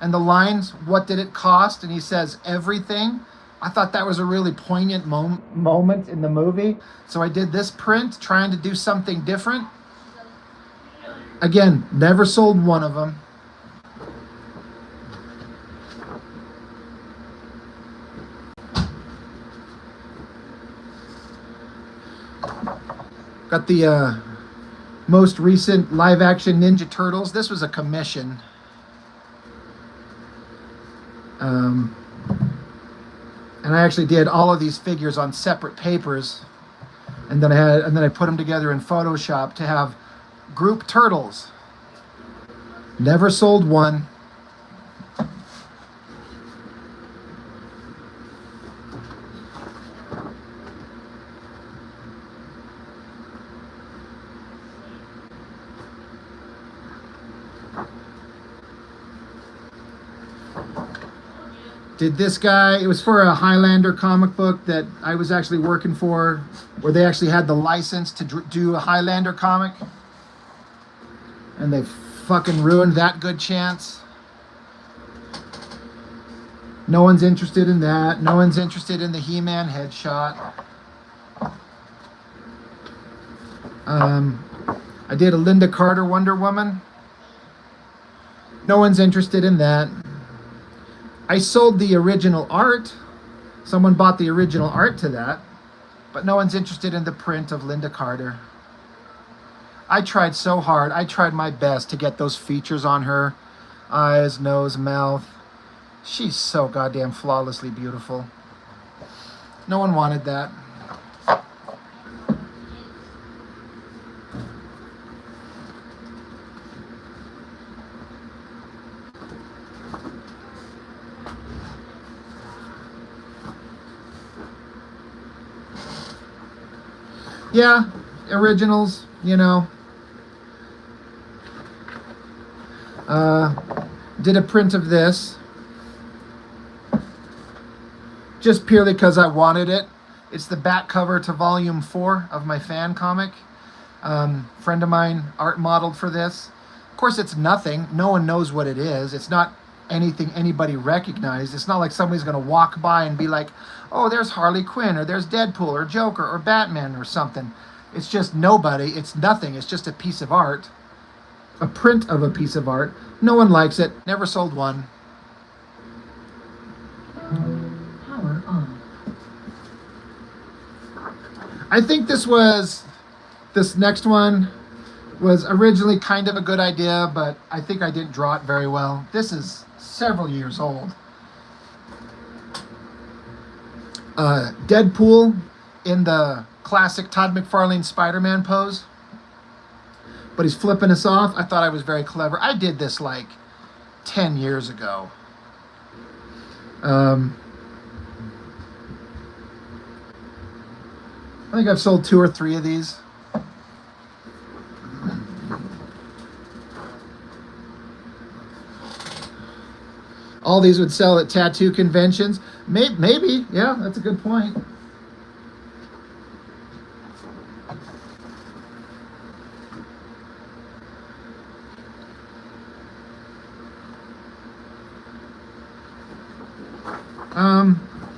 And the lines, what did it cost? And he says, everything. I thought that was a really poignant moment in the movie. So I did this print, trying to do something different. Again, never sold one of them. Got the most recent live-action Ninja Turtles. This was a commission. And I actually did all of these figures on separate papers, and then I put them together in Photoshop to have group turtles. Never sold one. Did this guy, it was for a Highlander comic book that I was actually working for, where they actually had the license to do a Highlander comic. And they fucking ruined that good chance. No one's interested in that. No one's interested in the He-Man headshot. I did a Linda Carter Wonder Woman. No one's interested in that. I sold the original art. Someone bought the original art to that, but no one's interested in the print of Linda Carter. I tried so hard. I tried my best to get those features on her. Eyes, nose, mouth. She's so goddamn flawlessly beautiful. No one wanted that. Yeah, originals, you know. Did a print of this. Just purely because I wanted it. It's the back cover to volume 4 of my fan comic. Friend of mine art modeled for this. Of course, it's nothing. No one knows what it is. It's not anything anybody recognized. It's not like somebody's going to walk by and be like, oh, there's Harley Quinn, or there's Deadpool, or Joker, or Batman, or something. It's just nobody. It's nothing. It's just a piece of art. A print of a piece of art. No one likes it. Never sold one. Power on. I think this next one was originally kind of a good idea, but I think I didn't draw it very well. This is several years old. Deadpool in the classic Todd McFarlane Spider-Man pose. But he's flipping us off. I thought I was very clever. I did this like 10 years ago. I think I've sold 2 or 3 of these. All these would sell at tattoo conventions. Maybe. Yeah, that's a good point.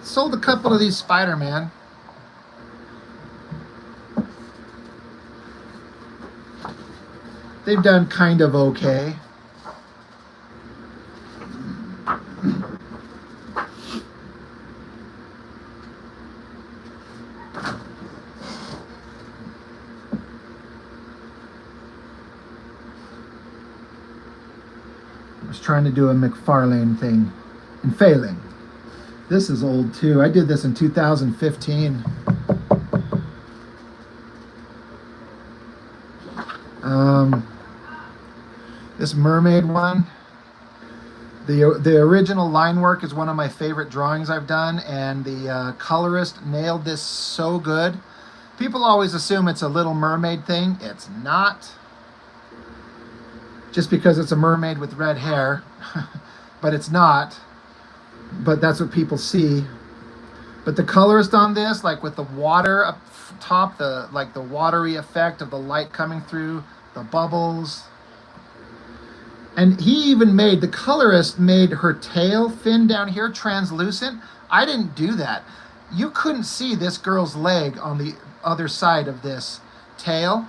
Sold a couple of these Spider-Man. They've done kind of okay. I was trying to do a McFarlane thing and failing. This is old too. I did this in 2015. This mermaid one. The original line work is one of my favorite drawings I've done, and the colorist nailed this so good. People always assume it's a Little Mermaid thing. It's not. Just because it's a mermaid with red hair, but it's not. But that's what people see. But the colorist on this, like with the water up top, the watery effect of the light coming through, the bubbles. And the colorist made her tail fin down here translucent. I didn't do that. You couldn't see this girl's leg on the other side of this tail.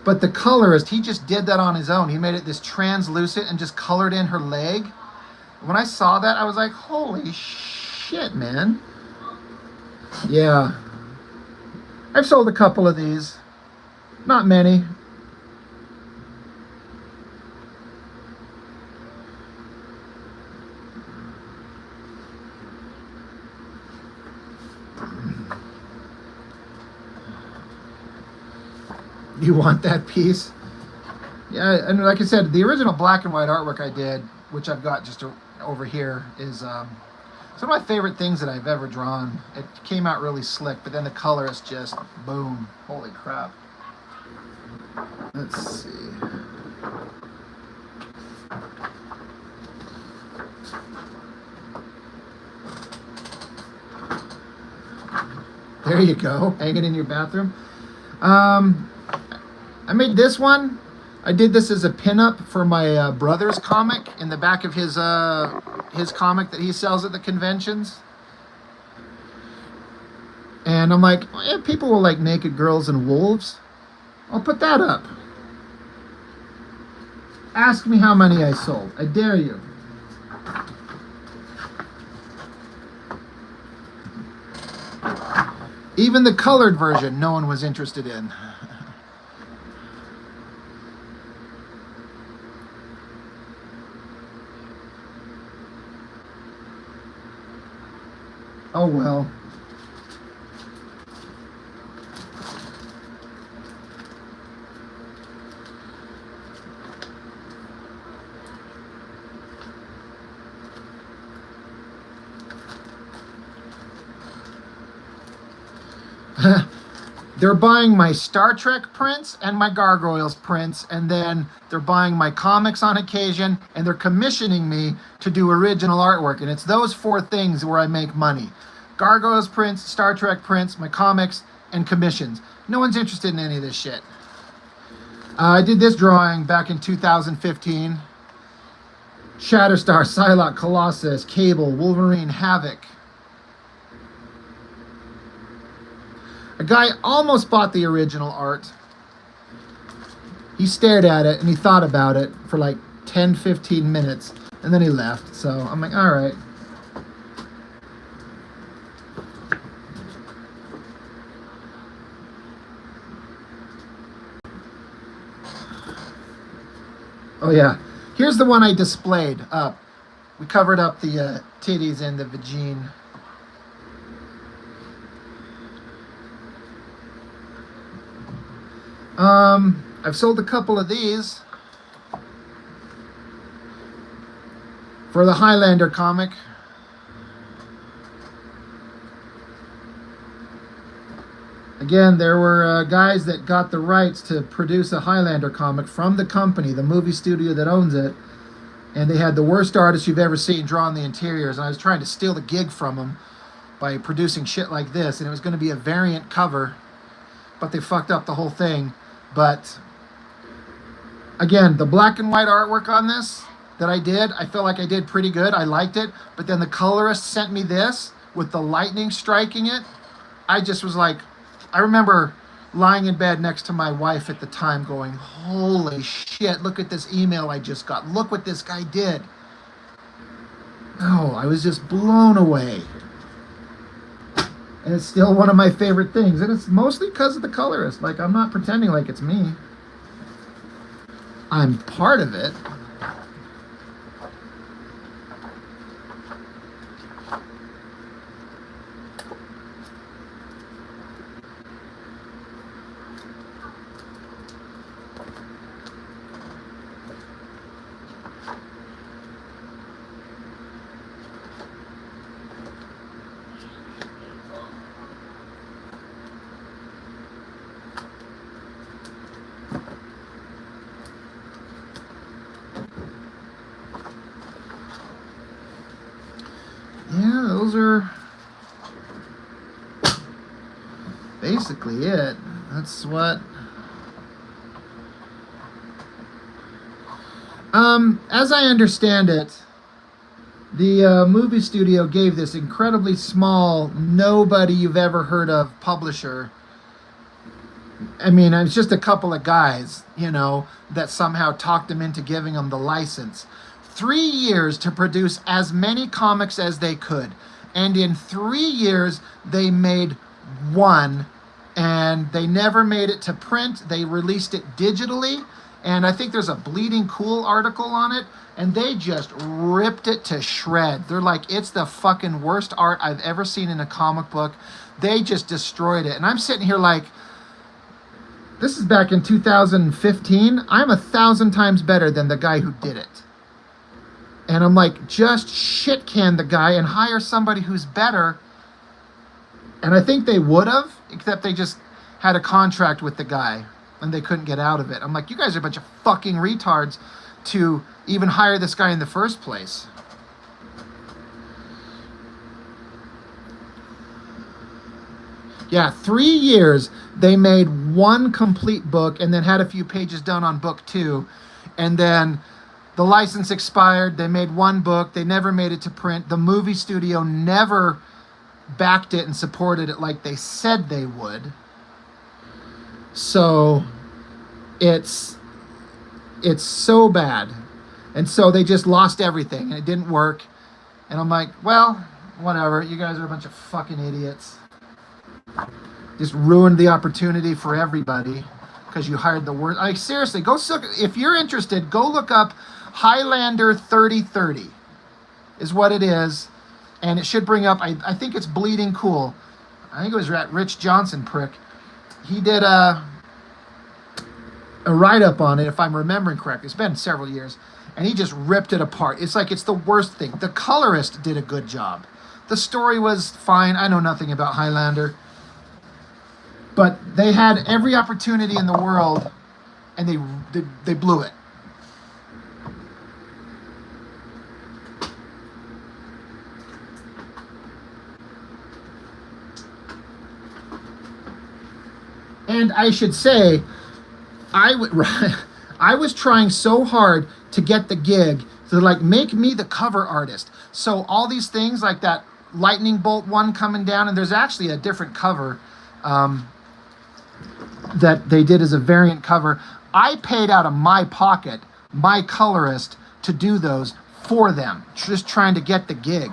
But the colorist, he just did that on his own. He made it this translucent and just colored in her leg. When I saw that, I was like, holy shit, man. Yeah. I've sold a couple of these. Not many. You want that piece? Yeah, and like I said, the original black and white artwork I did, which I've got just over here, is it's one of my favorite things that I've ever drawn. It came out really slick, but then the color is just boom. Holy crap. Let's see. There you go. Hang it in your bathroom. I made this one. I did this as a pinup for my brother's comic in the back of his comic that he sells at the conventions. And I'm like, yeah, people will like naked girls and wolves. I'll put that up. Ask me how many I sold. I dare you. Even the colored version, no one was interested in. Oh well. They're buying my Star Trek prints and my Gargoyles prints, and then they're buying my comics on occasion, and they're commissioning me to do original artwork. And it's those 4 things where I make money. Gargoyles prints, Star Trek prints, my comics, and commissions. No one's interested in any of this shit. I did this drawing back in 2015. Shatterstar, Psylocke, Colossus, Cable, Wolverine, Havoc. A guy almost bought the original art. He stared at it and he thought about it for like 10, 15 minutes, and then he left. So I'm like, all right. Oh yeah, here's the one I displayed up. We covered up the titties and the vagine. I've sold a couple of these for the Highlander comic. Again, there were guys that got the rights to produce a Highlander comic from the company, the movie studio that owns it. And they had the worst artists you've ever seen drawing the interiors. And I was trying to steal the gig from them by producing shit like this. And it was going to be a variant cover, but they fucked up the whole thing. But again, the black and white artwork on this that I did, I felt like I did pretty good. I liked it. But then the colorist sent me this with the lightning striking it. I just was like, I remember lying in bed next to my wife at the time going, holy shit, look at this email I just got. Look what this guy did. Oh, I was just blown away. And it's still one of my favorite things. And it's mostly because of the colorist. Like, I'm not pretending like it's me. I'm part of it. Yeah, those are basically it. That's what... as I understand it, the movie studio gave this incredibly small, nobody you've ever heard of publisher. I mean, it's just a couple of guys, you know, that somehow talked them into giving them the license. 3 years to produce as many comics as they could. And in 3 years, they made one. And they never made it to print. They released it digitally. And I think there's a Bleeding Cool article on it. And they just ripped it to shreds. They're like, it's the fucking worst art I've ever seen in a comic book. They just destroyed it. And I'm sitting here like, this is back in 2015. I'm 1,000 times better than the guy who did it. And I'm like, just shit can the guy and hire somebody who's better. And I think they would have, except they just had a contract with the guy and they couldn't get out of it. I'm like, you guys are a bunch of fucking retards to even hire this guy in the first place. Yeah, 3 years they made one complete book and then had a few pages done on book 2. And then the license expired. They made one book. They never made it to print. The movie studio never backed it and supported it like they said they would. So it's so bad. And so they just lost everything and it didn't work. And I'm like, well, whatever. You guys are a bunch of fucking idiots. Just ruined the opportunity for everybody because you hired the worst. Like, seriously, go look. If you're interested, go look up Highlander 3030 is what it is. And it should bring up, I think it's Bleeding Cool. I think it was that Rich Johnson prick. He did a write-up on it, if I'm remembering correctly. It's been several years. And he just ripped it apart. It's like it's the worst thing. The colorist did a good job. The story was fine. I know nothing about Highlander. But they had every opportunity in the world, and they blew it. And I should say, I was trying so hard to get the gig to like make me the cover artist. So all these things like that lightning bolt one coming down, and there's actually a different cover that they did as a variant cover. I paid out of my pocket, my colorist, to do those for them, just trying to get the gig.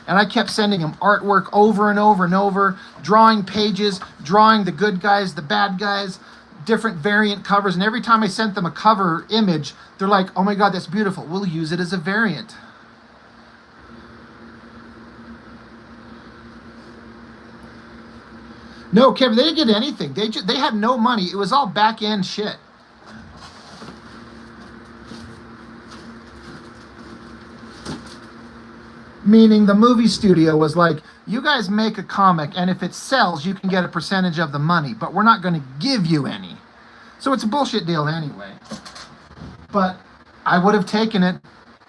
And I kept sending him artwork over and over and over, drawing pages, drawing the good guys, the bad guys, different variant covers, and every time I sent them a cover image, they're like, oh my God, that's beautiful. We'll use it as a variant. No, Kevin, they didn't get anything. They had no money. It was all back end shit. Meaning the movie studio was like, you guys make a comic, and if it sells, you can get a percentage of the money, but we're not going to give you any. So it's a bullshit deal anyway. But I would have taken it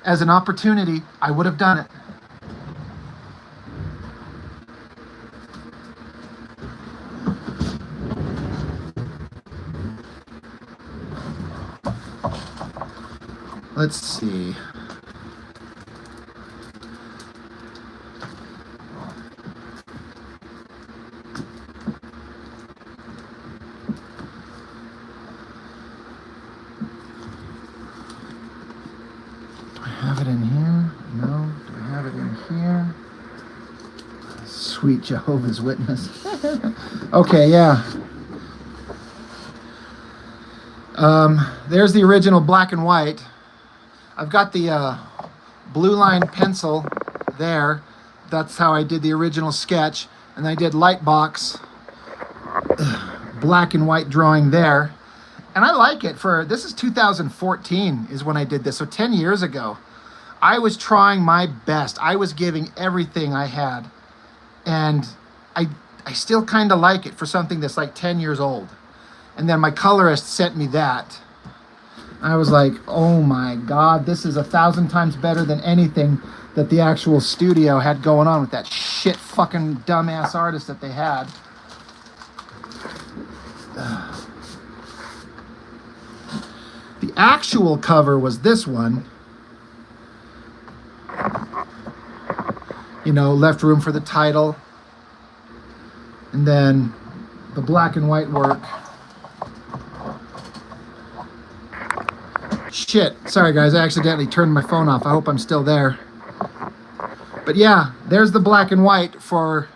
as an opportunity. I would have done it. Let's see. Do I have it in here? No. Do I have it in here? Sweet Jehovah's Witness. Okay, yeah. There's the original black and white. I've got the blue line pencil there. That's how I did the original sketch. And I did Lightbox black and white drawing there. And I like it for, this is 2014 is when I did this. So 10 years ago, I was trying my best. I was giving everything I had. And I still kind of like it for something that's like 10 years old. And then my colorist sent me that. I was like, oh my God, this is 1,000 times better than anything that the actual studio had going on with that shit fucking dumbass artist that they had. The actual cover was this one. You know, left room for the title. And then the black and white work. Shit, sorry guys, I accidentally turned my phone off. I hope I'm still there. But yeah, there's the black and white for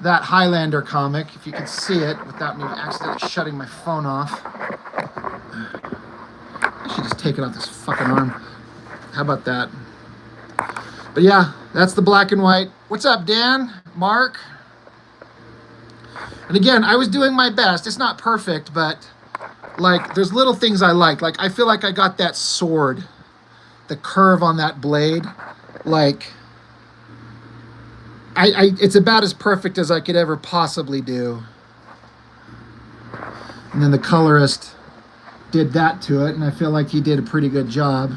that Highlander comic, if you can see it without me accidentally shutting my phone off. I should just take it off this fucking arm. How about that? But yeah, that's the black and white. What's up, Dan? Mark? And again, I was doing my best. It's not perfect, but like, there's little things I like. Like, I feel like I got that sword, the curve on that blade. Like, it's about as perfect as I could ever possibly do. And then the colorist did that to it, and I feel like he did a pretty good job.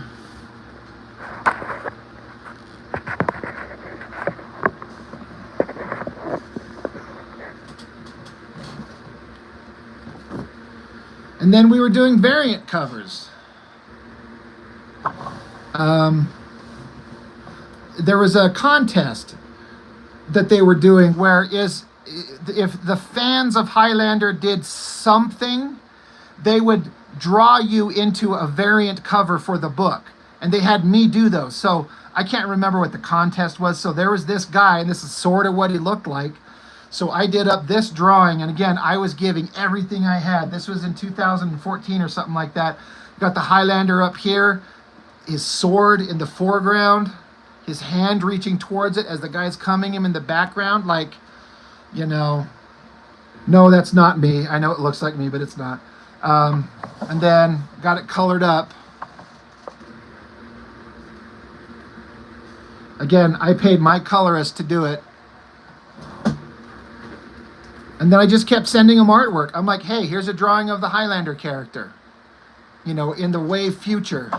And then we were doing variant covers. There was a contest that they were doing where if the fans of Highlander did something, they would draw you into a variant cover for the book. And they had me do those. So I can't remember what the contest was. So there was this guy, and this is sort of what he looked like. So I did up this drawing, and again, I was giving everything I had. This was in 2014 or something like that. Got the Highlander up here, his sword in the foreground, his hand reaching towards it as the guy's coming him in the background, like, you know, no, that's not me. I know it looks like me, but it's not. And then got it colored up. Again, I paid my colorist to do it. And then I just kept sending him artwork. I'm like, hey, here's a drawing of the Highlander character. You know, in the way future.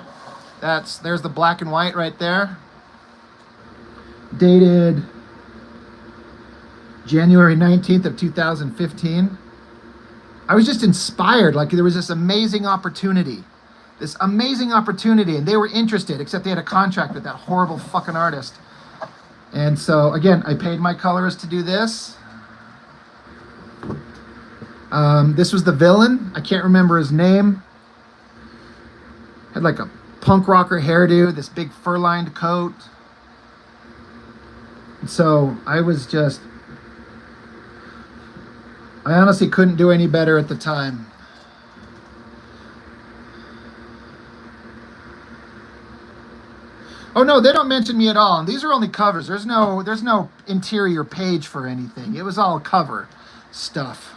There's the black and white right there. Dated January 19th of 2015. I was just inspired. Like, there was this amazing opportunity. And they were interested, except they had a contract with that horrible fucking artist. And so, again, I paid my colorist to do this. This was the villain. I can't remember his name. Had like a punk rocker hairdo, this big fur-lined coat. And so I honestly couldn't do any better at the time. Oh no, they don't mention me at all. And these are only covers. There's no interior page for anything. It was all cover stuff.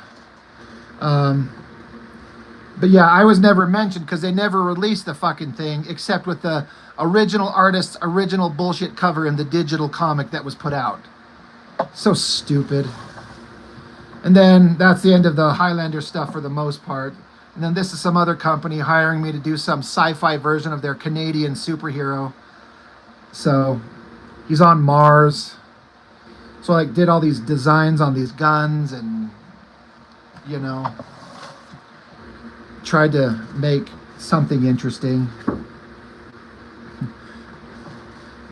But yeah, I was never mentioned because they never released the fucking thing except with the original artist's original bullshit cover in the digital comic that was put out. So stupid. And then that's the end of the Highlander stuff for the most part. And then this is some other company hiring me to do some sci-fi version of their Canadian superhero. So he's on Mars. So I did all these designs on these guns and, you know, tried to make something interesting.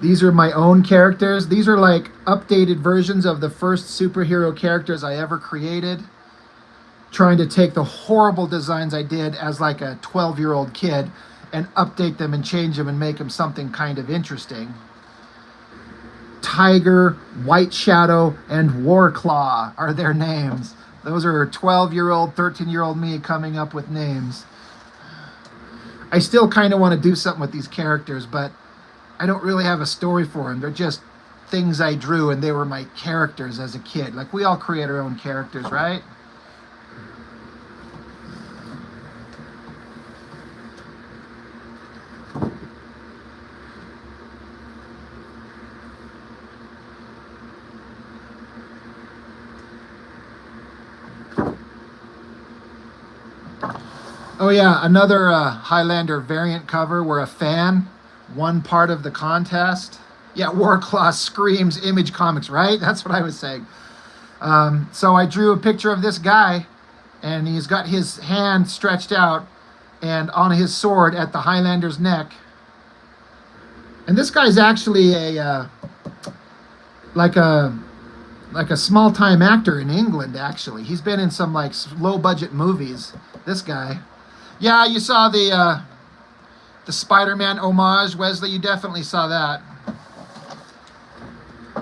These are my own characters. These are like updated versions of the first superhero characters I ever created. Trying to take the horrible designs I did as like a 12-year-old kid and update them and change them and make them something kind of interesting. Tiger, White Shadow, and Warclaw are their names. Those are 12-year-old, 13-year-old me coming up with names. I still kind of want to do something with these characters, but I don't really have a story for them. They're just things I drew, and they were my characters as a kid. Like, we all create our own characters, right? Oh yeah, another Highlander variant cover where a fan won part of the contest. Yeah, Warclaw screams Image Comics, right? That's what I was saying. So I drew a picture of this guy, and he's got his hand stretched out and on his sword at the Highlander's neck. And this guy's actually a like a small-time actor in England. Actually, he's been in some like low-budget movies. This guy. Yeah, you saw the Spider-Man homage, Wesley. You definitely saw that.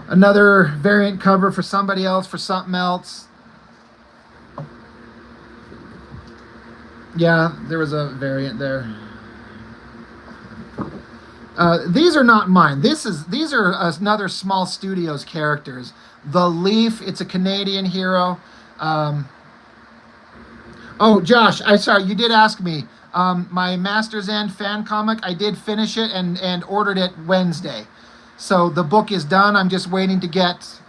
Another variant cover for somebody else, for something else. Yeah, there was a variant there. These are not mine. These are another small studio's characters. The Leaf, it's a Canadian hero. Oh, Josh, I sorry, you did ask me. My Master's End fan comic, I did finish it and ordered it Wednesday. So the book is done. I'm just waiting to get...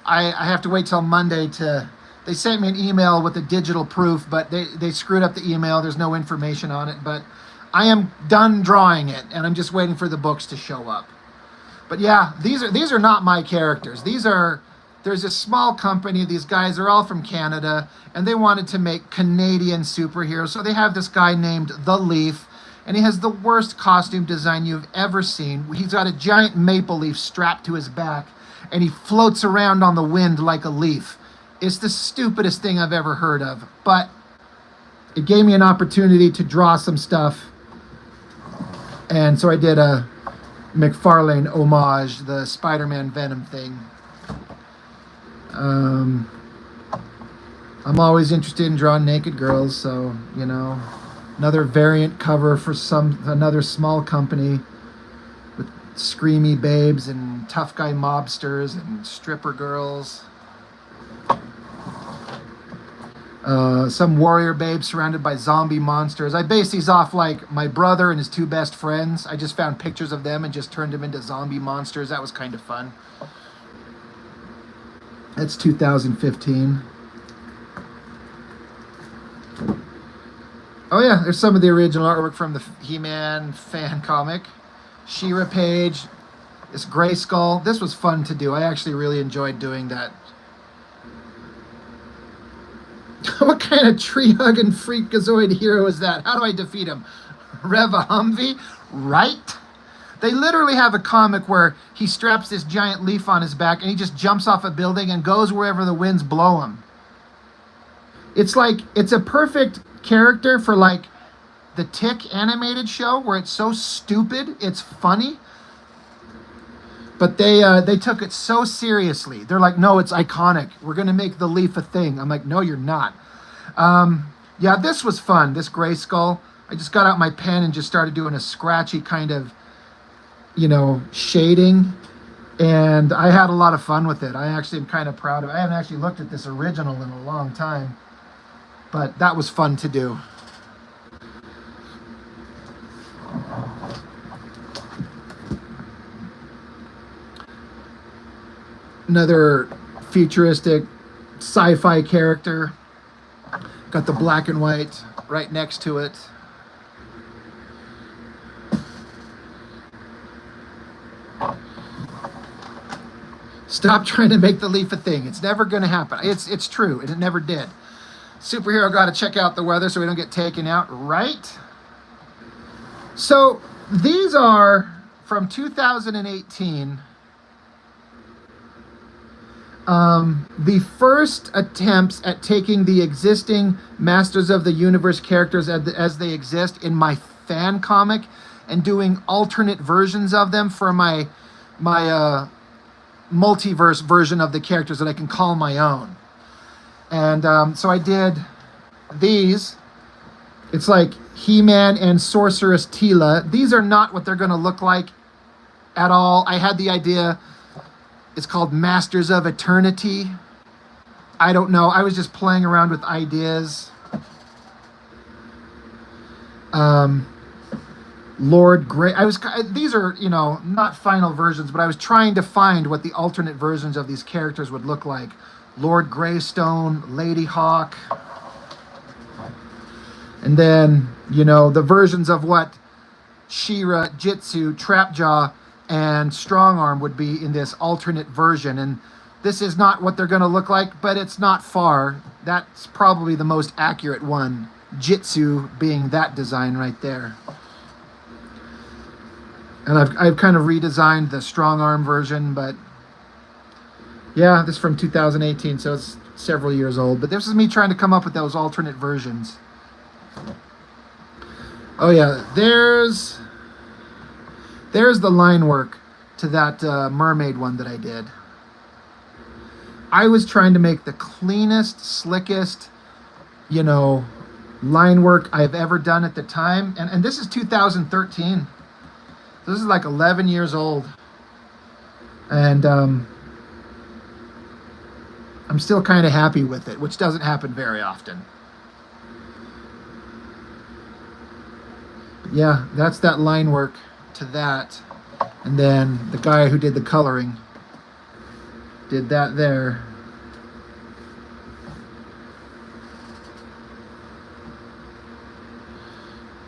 I have to wait till Monday to... They sent me an email with a digital proof, but they screwed up the email. There's no information on it. But I am done drawing it, and I'm just waiting for the books to show up. But yeah, these are not my characters. There's a small company. These guys are all from Canada, and they wanted to make Canadian superheroes. So they have this guy named The Leaf, and he has the worst costume design you've ever seen. He's got a giant maple leaf strapped to his back, and he floats around on the wind like a leaf. It's the stupidest thing I've ever heard of, but it gave me an opportunity to draw some stuff, and so I did a McFarlane homage, the Spider-Man Venom thing. I'm always interested in drawing naked girls, so, you know, another variant cover for another small company with screamy babes and tough guy mobsters and stripper girls. Some warrior babes surrounded by zombie monsters. I based these off like my brother and his two best friends. I just found pictures of them and just turned them into zombie monsters. That was kind of fun. That's 2015. Oh yeah, there's some of the original artwork from the He-Man fan comic. She-Ra page. This Grayskull. This was fun to do. I actually really enjoyed doing that. What kind of tree-hugging freakazoid hero is that? How do I defeat him? Rev a Humvee? Right? They literally have a comic where he straps this giant leaf on his back and he just jumps off a building and goes wherever the winds blow him. It's like, it's a perfect character for like the Tick animated show where it's so stupid, it's funny. But they took it so seriously. They're like, no, it's iconic. We're going to make the leaf a thing. I'm like, no, you're not. Yeah, this was fun, this Grayskull. I just got out my pen and just started doing a scratchy kind of you know, shading. And I had a lot of fun with it. I actually am kind of proud of it. I haven't actually looked at this original in a long time, but that was fun to do. Another futuristic sci-fi character. Got the black and white right next to it. Stop trying to make the leaf a thing. It's never going to happen. It's true, and it never did. Superhero got to check out the weather so we don't get taken out, right? So these are from 2018. The first attempts at taking the existing Masters of the Universe characters as they exist in my fan comic and doing alternate versions of them for my multiverse version of the characters that I can call my own. And so I did these. It's like He-Man and Sorceress Tila. These are not what they're going to look like at all. I had the idea. It's called Masters of Eternity. I don't know. I was just playing around with ideas. Lord Grey. These are, you know, not final versions, but I was trying to find what the alternate versions of these characters would look like. Lord Greystone, Lady Hawk. And then, you know, the versions of what She-Ra, Jitsu, Trapjaw, and Strongarm would be in this alternate version. And this is not what they're going to look like, but it's not far. That's probably the most accurate one. Jitsu being that design right there. And I've kind of redesigned the Strongarm version, but yeah, this is from 2018, so it's several years old. But this is me trying to come up with those alternate versions. Oh yeah, there's the line work to that mermaid one that I did. I was trying to make the cleanest, slickest, you know, line work I've ever done at the time. And this is 2013. This is like 11 years old. And I'm still kind of happy with it, which doesn't happen very often. But yeah, that's that line work to that. And then the guy who did the coloring did that there.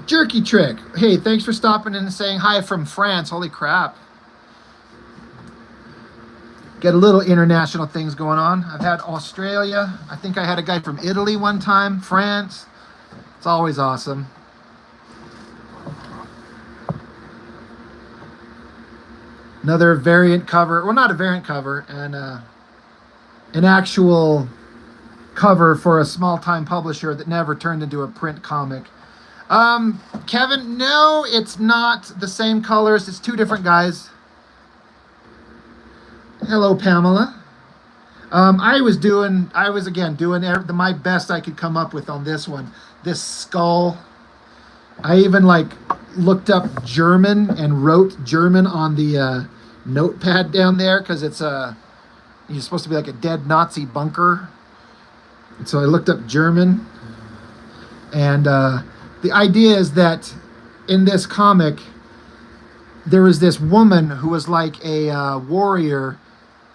Jerky Trick. Hey, thanks for stopping in and saying hi from France. Holy crap. Get a little international things going on. I've had Australia. I think I had a guy from Italy one time. France. It's always awesome. Another variant cover. Well, not a variant cover. And an actual cover for a small-time publisher that never turned into a print comic. Kevin, no, it's not the same colors. It's two different guys. Hello, Pamela. I was again doing my best I could come up with on this one. This skull. I even like looked up German and wrote German on the notepad down there because it's you're supposed to be like a dead Nazi bunker. And so I looked up German, and the idea is that in this comic, there was this woman who was like a warrior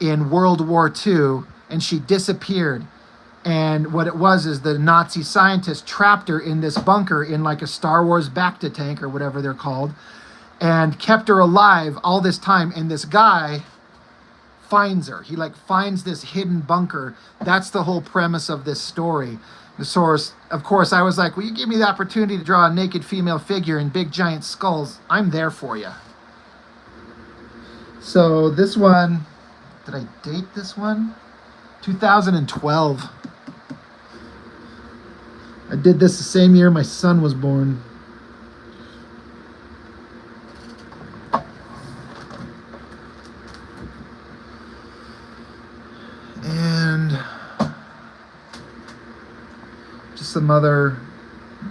in World War II, and she disappeared. And what it was is the Nazi scientists trapped her in this bunker in like a Star Wars Bacta tank or whatever they're called, and kept her alive all this time. And this guy finds her. He like finds this hidden bunker. That's the whole premise of this story. The source, of course, I was like, will you give me the opportunity to draw a naked female figure in big giant skulls? I'm there for you. So this one, did I date this one? 2012. I did this the same year my son was born. And just some other,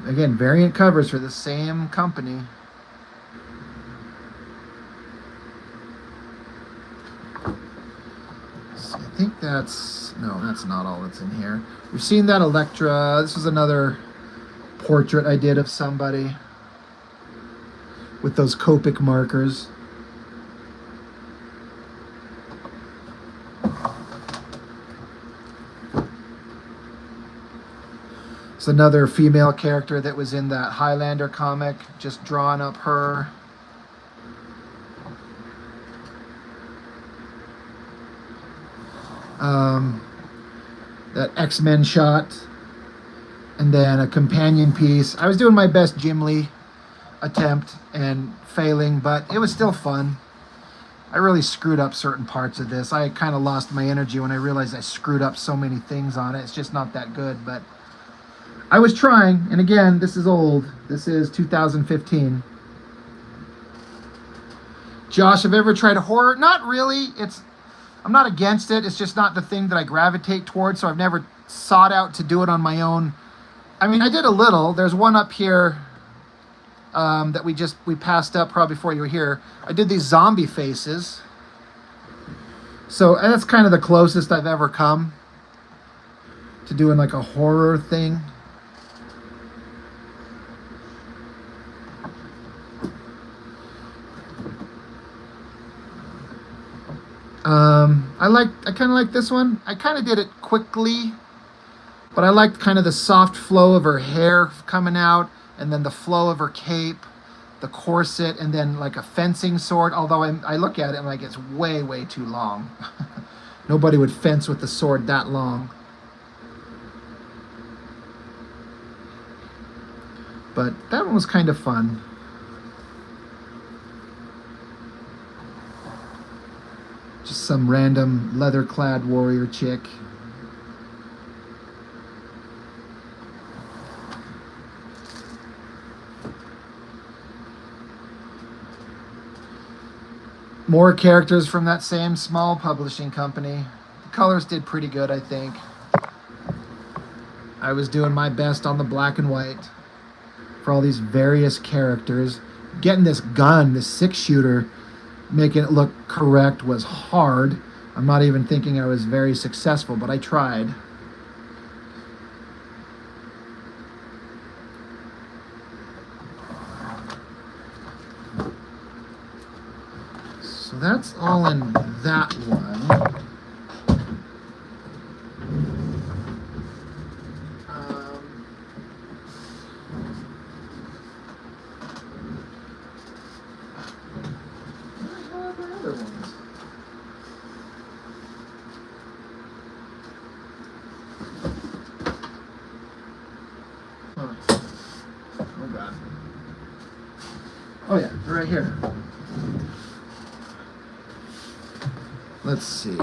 again, variant covers for the same company. that's not all that's in here. We've seen that Electra. This was another portrait I did of somebody with those Copic markers. It's another female character that was in that Highlander comic, just drawing up her. That X-Men shot, and then a companion piece. I was doing my best Jim Lee attempt and failing, but it was still fun. I really screwed up certain parts of this. I kind of lost my energy when I realized I screwed up so many things on it. It's just not that good, but I was trying. And again, this is old. This is 2015. Josh, have you ever tried a horror? Not really. I'm not against it. It's just not the thing that I gravitate towards, so I've never sought out to do it on my own. I mean, I did a little. There's one up here that we passed up probably before you were here. I did these zombie faces. So, and that's kind of the closest I've ever come to doing like a horror thing. I kind of like this one. I kind of did it quickly, but I liked kind of the soft flow of her hair coming out, and then the flow of her cape, the corset, and then like a fencing sword. Although I look at it and like it's way, way too long. Nobody would fence with the sword that long. But that one was kind of fun. Just some random leather-clad warrior chick. More characters from that same small publishing company. The colors did pretty good, I think. I was doing my best on the black and white for all these various characters. Getting this gun, this 6-shooter, making it look correct was hard. I'm not even thinking I was very successful, but I tried. So that's all in that one. Oh yeah, they're right here. Let's see.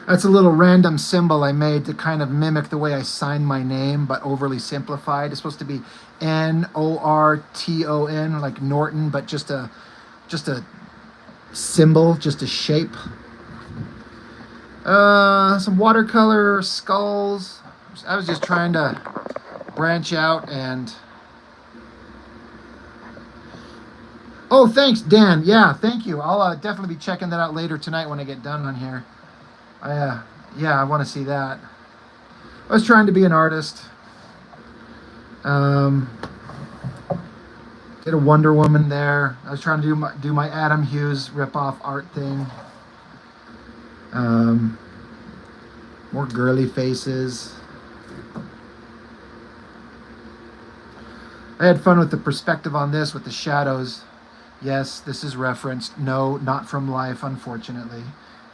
That's a little random symbol I made to kind of mimic the way I sign my name, but overly simplified. It's supposed to be Norton, like Norton, but just a symbol, just a shape. Some watercolor skulls. I was just trying to branch out and... Oh, thanks, Dan. Yeah, thank you. I'll definitely be checking that out later tonight when I get done on here. Yeah, I want to see that. I was trying to be an artist. Did a Wonder Woman there. I was trying to do my Adam Hughes ripoff art thing. More girly faces. I had fun with the perspective on this with the shadows. Yes, this is referenced. No, not from life, unfortunately.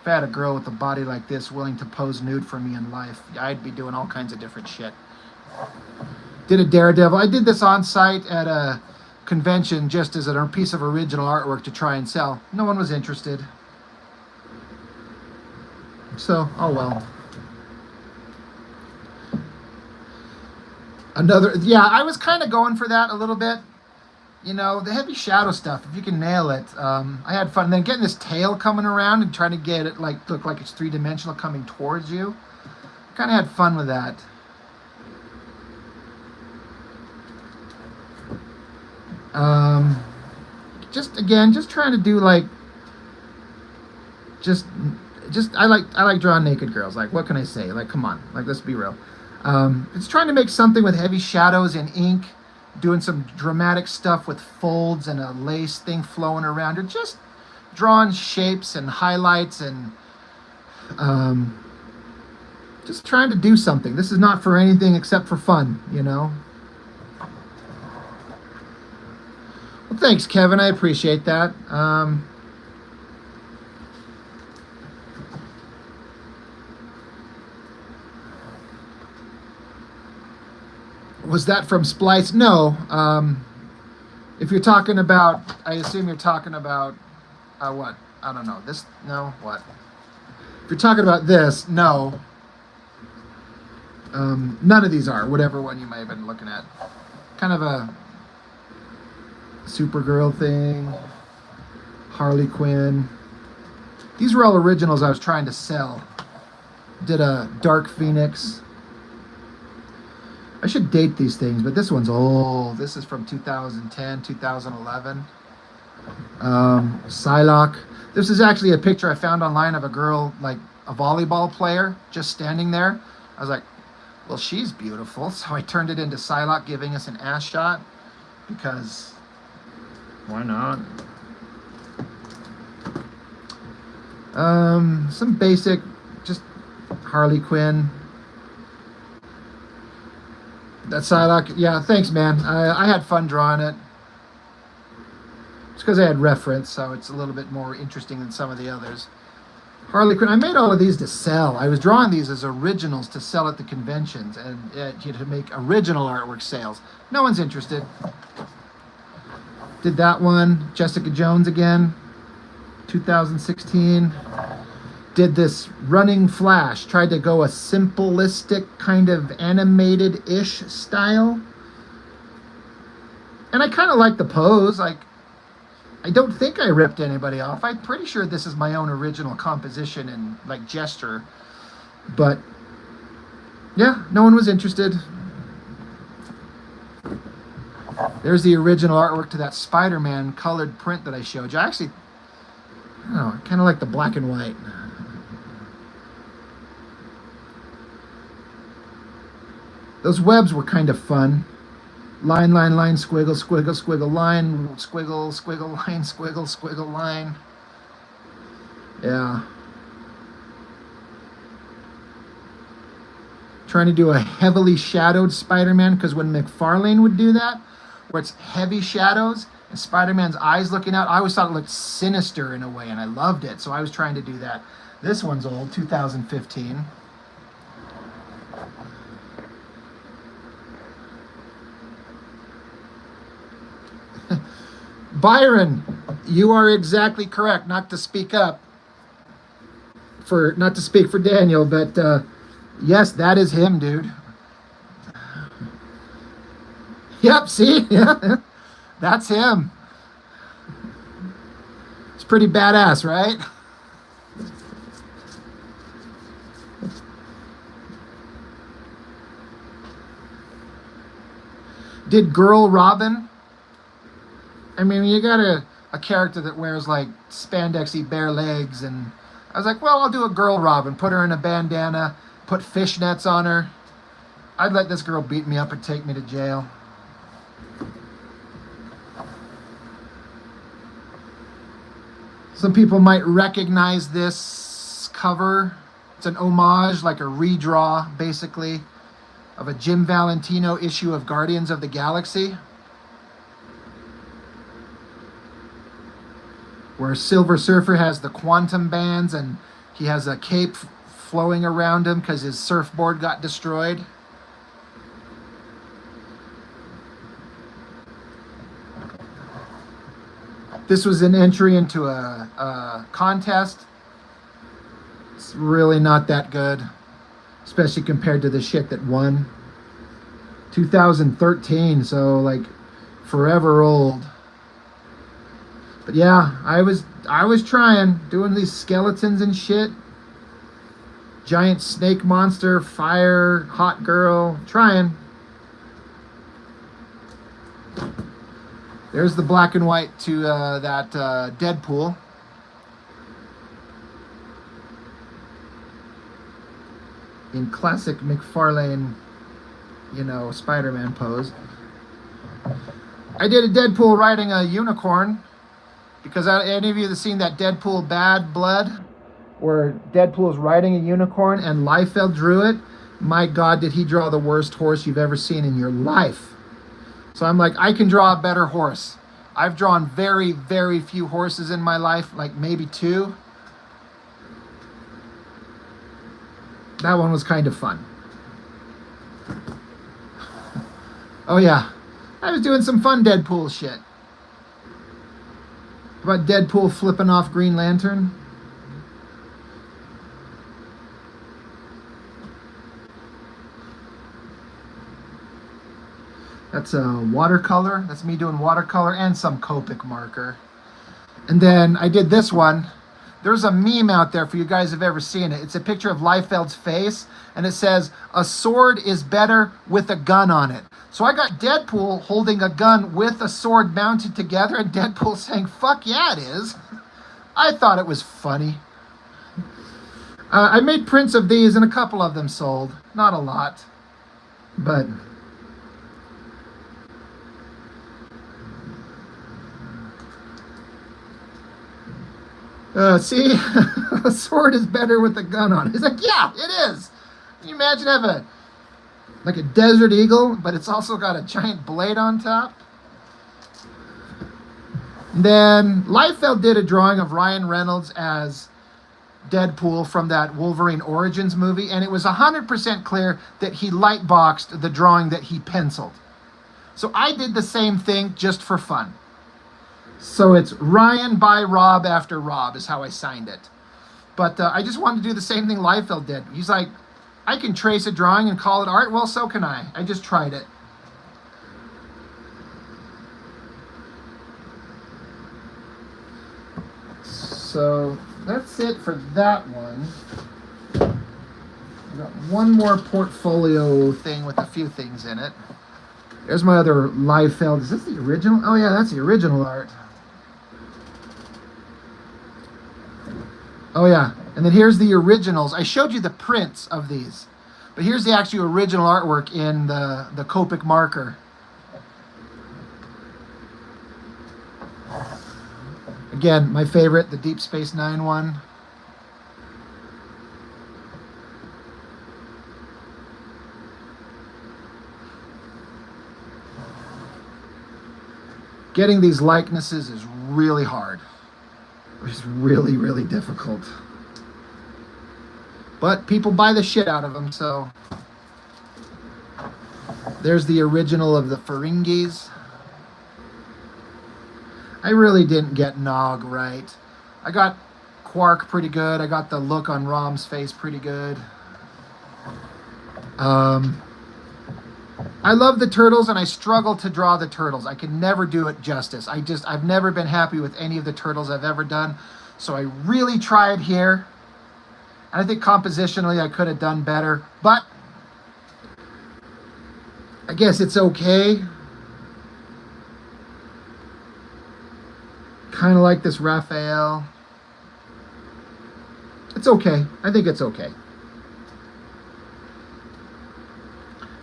If I had a girl with a body like this willing to pose nude for me in life, I'd be doing all kinds of different shit. Did a Daredevil. I did this on site at a convention just as a piece of original artwork to try and sell. No one was interested. So, oh well. I was kind of going for that a little bit. You know, the heavy shadow stuff, if you can nail it. I had fun. And then getting this tail coming around and trying to get it look like it's three-dimensional coming towards you. Kind of had fun with that. Just trying to do just just I like drawing naked girls. Like, what can I say? Like, come on, like, let's be real. It's trying to make something with heavy shadows and ink, doing some dramatic stuff with folds and a lace thing flowing around, or just drawing shapes and highlights and just trying to do something. This is not for anything except for fun, you know. Well, thanks, Kevin. I appreciate that. Was that from Splice? No. If you're talking about, I assume you're talking about, what? I don't know. This? No? What? If you're talking about this, no. None of these are, whatever one you may have been looking at. Kind of a Supergirl thing, Harley Quinn. These were all originals I was trying to sell. Did a Dark Phoenix. I should date these things, but this one's old. This is from 2010, 2011. Psylocke. This is actually a picture I found online of a girl, like a volleyball player, just standing there. I was like, well, she's beautiful. So I turned it into Psylocke giving us an ass shot, because why not? Some basic, just Harley Quinn. That Psylocke, yeah, thanks, man. I had fun drawing it. It's because I had reference, so it's a little bit more interesting than some of the others. Harley Quinn, I made all of these to sell. I was drawing these as originals to sell at the conventions and to make original artwork sales. No one's interested. Did that one. Jessica Jones again, 2016. Did this Running Flash. Tried to go a simplistic kind of animated-ish style. And I kind of like the pose. Like, I don't think I ripped anybody off. I'm pretty sure this is my own original composition and like gesture. But yeah, no one was interested. There's the original artwork to that Spider-Man colored print that I showed you. I don't know, I kind of like the black and white. Those webs were kind of fun. Line, line, line, squiggle, squiggle, squiggle, line, squiggle, squiggle, line, squiggle, squiggle, line. Yeah. Trying to do a heavily shadowed Spider-Man, because when McFarlane would do that, where it's heavy shadows and Spider-Man's eyes looking out, I always thought it looked sinister in a way, and I loved it. So I was trying to do that. This one's old, 2015. Byron, you are exactly correct. Not to speak up not to speak for Daniel, but yes, that is him, dude. Yep, see? Yeah, that's him. It's pretty badass, right? Did Girl Robin? I mean, you got a character that wears like spandexy bare legs, and I was like, well, I'll do a Girl Robin, put her in a bandana, put fishnets on her. I'd let this girl beat me up and take me to jail. Some people might recognize this cover. It's an homage, like a redraw, basically, of a Jim Valentino issue of Guardians of the Galaxy, where Silver Surfer has the quantum bands and he has a cape flowing around him because his surfboard got destroyed. This was an entry into a contest. It's really not that good, especially compared to the shit that won. 2013, so like forever old. But yeah, I was trying, doing these skeletons and shit. Giant snake monster, fire, hot girl, trying. There's the black and white to that Deadpool. in classic McFarlane, Spider-Man pose. I did a Deadpool riding a unicorn, because any of you that seen that Deadpool Bad Blood, where Deadpool is riding a unicorn and Liefeld drew it, my God, did he draw the worst horse you've ever seen in your life. So I'm like, I can draw a better horse. I've drawn very, very few horses in my life, like maybe 2. That one was kind of fun. Oh yeah, I was doing some fun Deadpool shit. About Deadpool flipping off Green Lantern. That's a watercolor. That's me doing watercolor and some Copic marker. And then I did this one. There's a meme out there for you guys have ever seen it. It's a picture of Liefeld's face, and it says, "A sword is better with a gun on it." So I got Deadpool holding a gun with a sword mounted together, and Deadpool saying, "Fuck yeah, it is." I thought it was funny. I made prints of these, and a couple of them sold. Not a lot, but... see, a sword is better with a gun on it. He's like, yeah, it is. Can you imagine having a desert eagle, but it's also got a giant blade on top? And then Liefeld did a drawing of Ryan Reynolds as Deadpool from that Wolverine Origins movie, and it was 100% clear that he lightboxed the drawing that he penciled. So I did the same thing just for fun. So it's Ryan by Rob after Rob is how I signed it. But I just wanted to do the same thing Liefeld did. He's like, I can trace a drawing and call it art. Well, so can I. I just tried it. So that's it for that one. I've got one more portfolio thing with a few things in it. There's my other Liefeld. Is this the original? Oh yeah, that's the original art. Oh yeah, and then here's the originals. I showed you the prints of these, but here's the actual original artwork in the Copic marker. Again, my favorite, the Deep Space Nine one. Getting these likenesses is really hard. It's really, really difficult. But people buy the shit out of them, so... There's the original of the Ferengies. I really didn't get Nog right. I got Quark pretty good. I got the look on Rom's face pretty good. I love the turtles, and I struggle to draw the turtles. I can never do it justice. I've never been happy with any of the turtles I've ever done. So I really tried here. And I think compositionally I could have done better. But I guess it's okay. Kind of like this Raphael. It's okay. I think it's okay.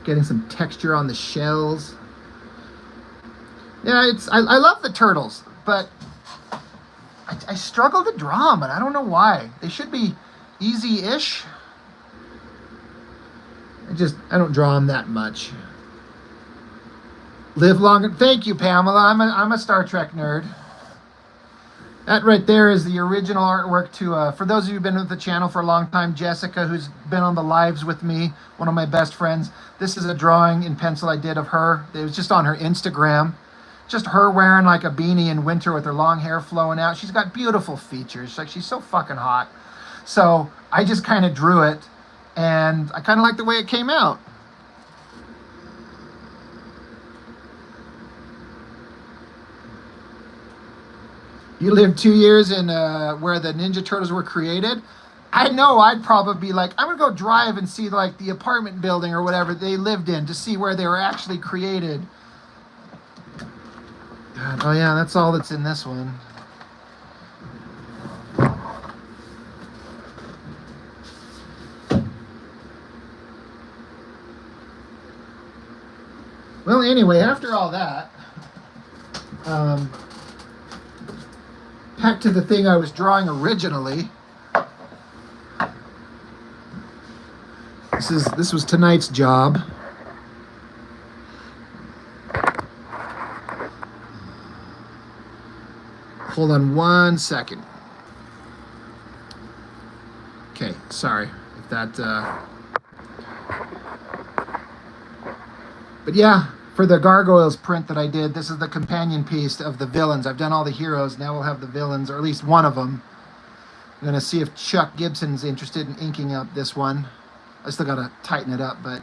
Getting some texture on the shells. Yeah, I love the turtles, but I struggle to draw them, and I don't know why. They should be easy-ish. I don't draw them that much. Live longer. Thank you, Pamela. I'm a Star Trek nerd. That right there is the original artwork to, for those of you who've been with the channel for a long time, Jessica, who's been on the lives with me, one of my best friends. This is a drawing in pencil I did of her. It was just on her Instagram. Just her wearing like a beanie in winter with her long hair flowing out. She's got beautiful features. Like, she's so fucking hot. So I just kind of drew it, and I kind of like the way it came out. You lived 2 years in where the Ninja Turtles were created. I know I'd probably be like, I'm going to go drive and see like the apartment building or whatever they lived in to see where they were actually created. God, oh yeah, that's all that's in this one. Well, anyway, after all that, back to the thing I was drawing originally. This was tonight's job. Hold on 1 second. Okay, sorry if that. But yeah, for the Gargoyles print that I did, this is the companion piece of the villains. I've done all the heroes. Now we'll have the villains, or at least one of them. I'm gonna see if Chuck Gibson's interested in inking up this one. I still gotta tighten it up, but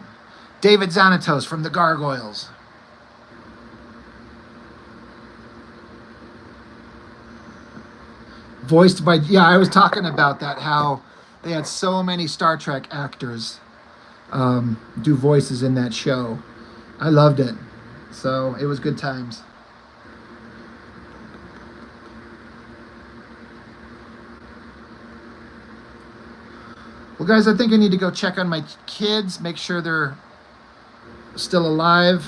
David Xanatos from the Gargoyles. Voiced by, yeah, I was talking about that, how they had so many Star Trek actors do voices in that show. I loved it. So it was good times. Well, guys, I think I need to go check on my kids, make sure they're still alive.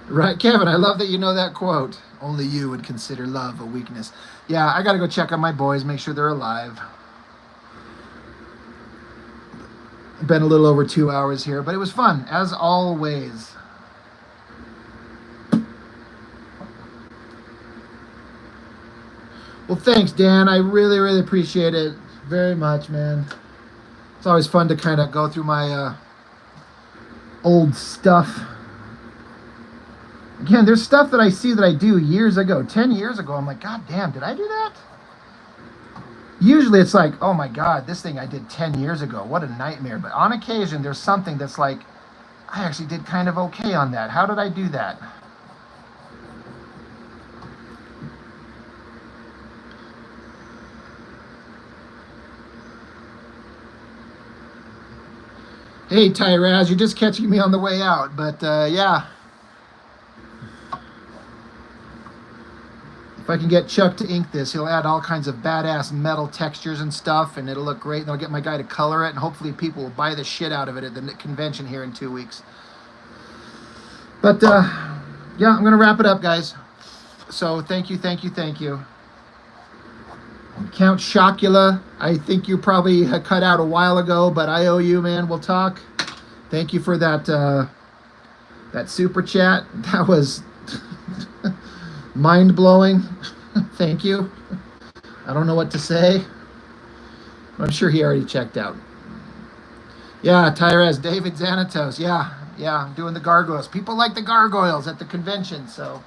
Right, Kevin, I love that you know that quote. Only you would consider love a weakness. Yeah, I gotta go check on my boys, make sure they're alive. Been a little over 2 hours here, but it was fun, as always. Well, thanks, Dan. I really, really appreciate it very much, man. It's always fun to kind of go through my old stuff. Again, there's stuff that I see that I do years ago, 10 years ago. I'm like, God damn, did I do that? Usually it's like, oh my God, this thing I did 10 years ago. What a nightmare. But on occasion, there's something that's like, I actually did kind of okay on that. How did I do that? Hey, Tyraz, you're just catching me on the way out. But yeah. If I can get Chuck to ink this, he'll add all kinds of badass metal textures and stuff, and it'll look great. And I'll get my guy to color it, and hopefully people will buy the shit out of it at the convention here in 2 weeks. But, yeah, I'm going to wrap it up, guys. So thank you, thank you, thank you. Count Chocula, I think you probably cut out a while ago, but I owe you, man. We'll talk. Thank you for that, that super chat. That was mind-blowing. Thank you. I don't know what to say. I'm sure he already checked out. Yeah, Tyrez, David Xanatos. Yeah, I'm doing the gargoyles. People like the gargoyles at the convention, so.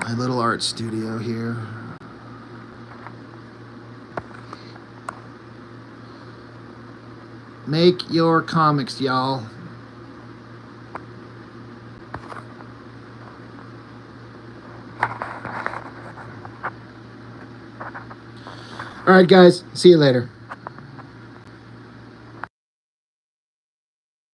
My little art studio here. Make your comics, y'all. All right, guys. See you later.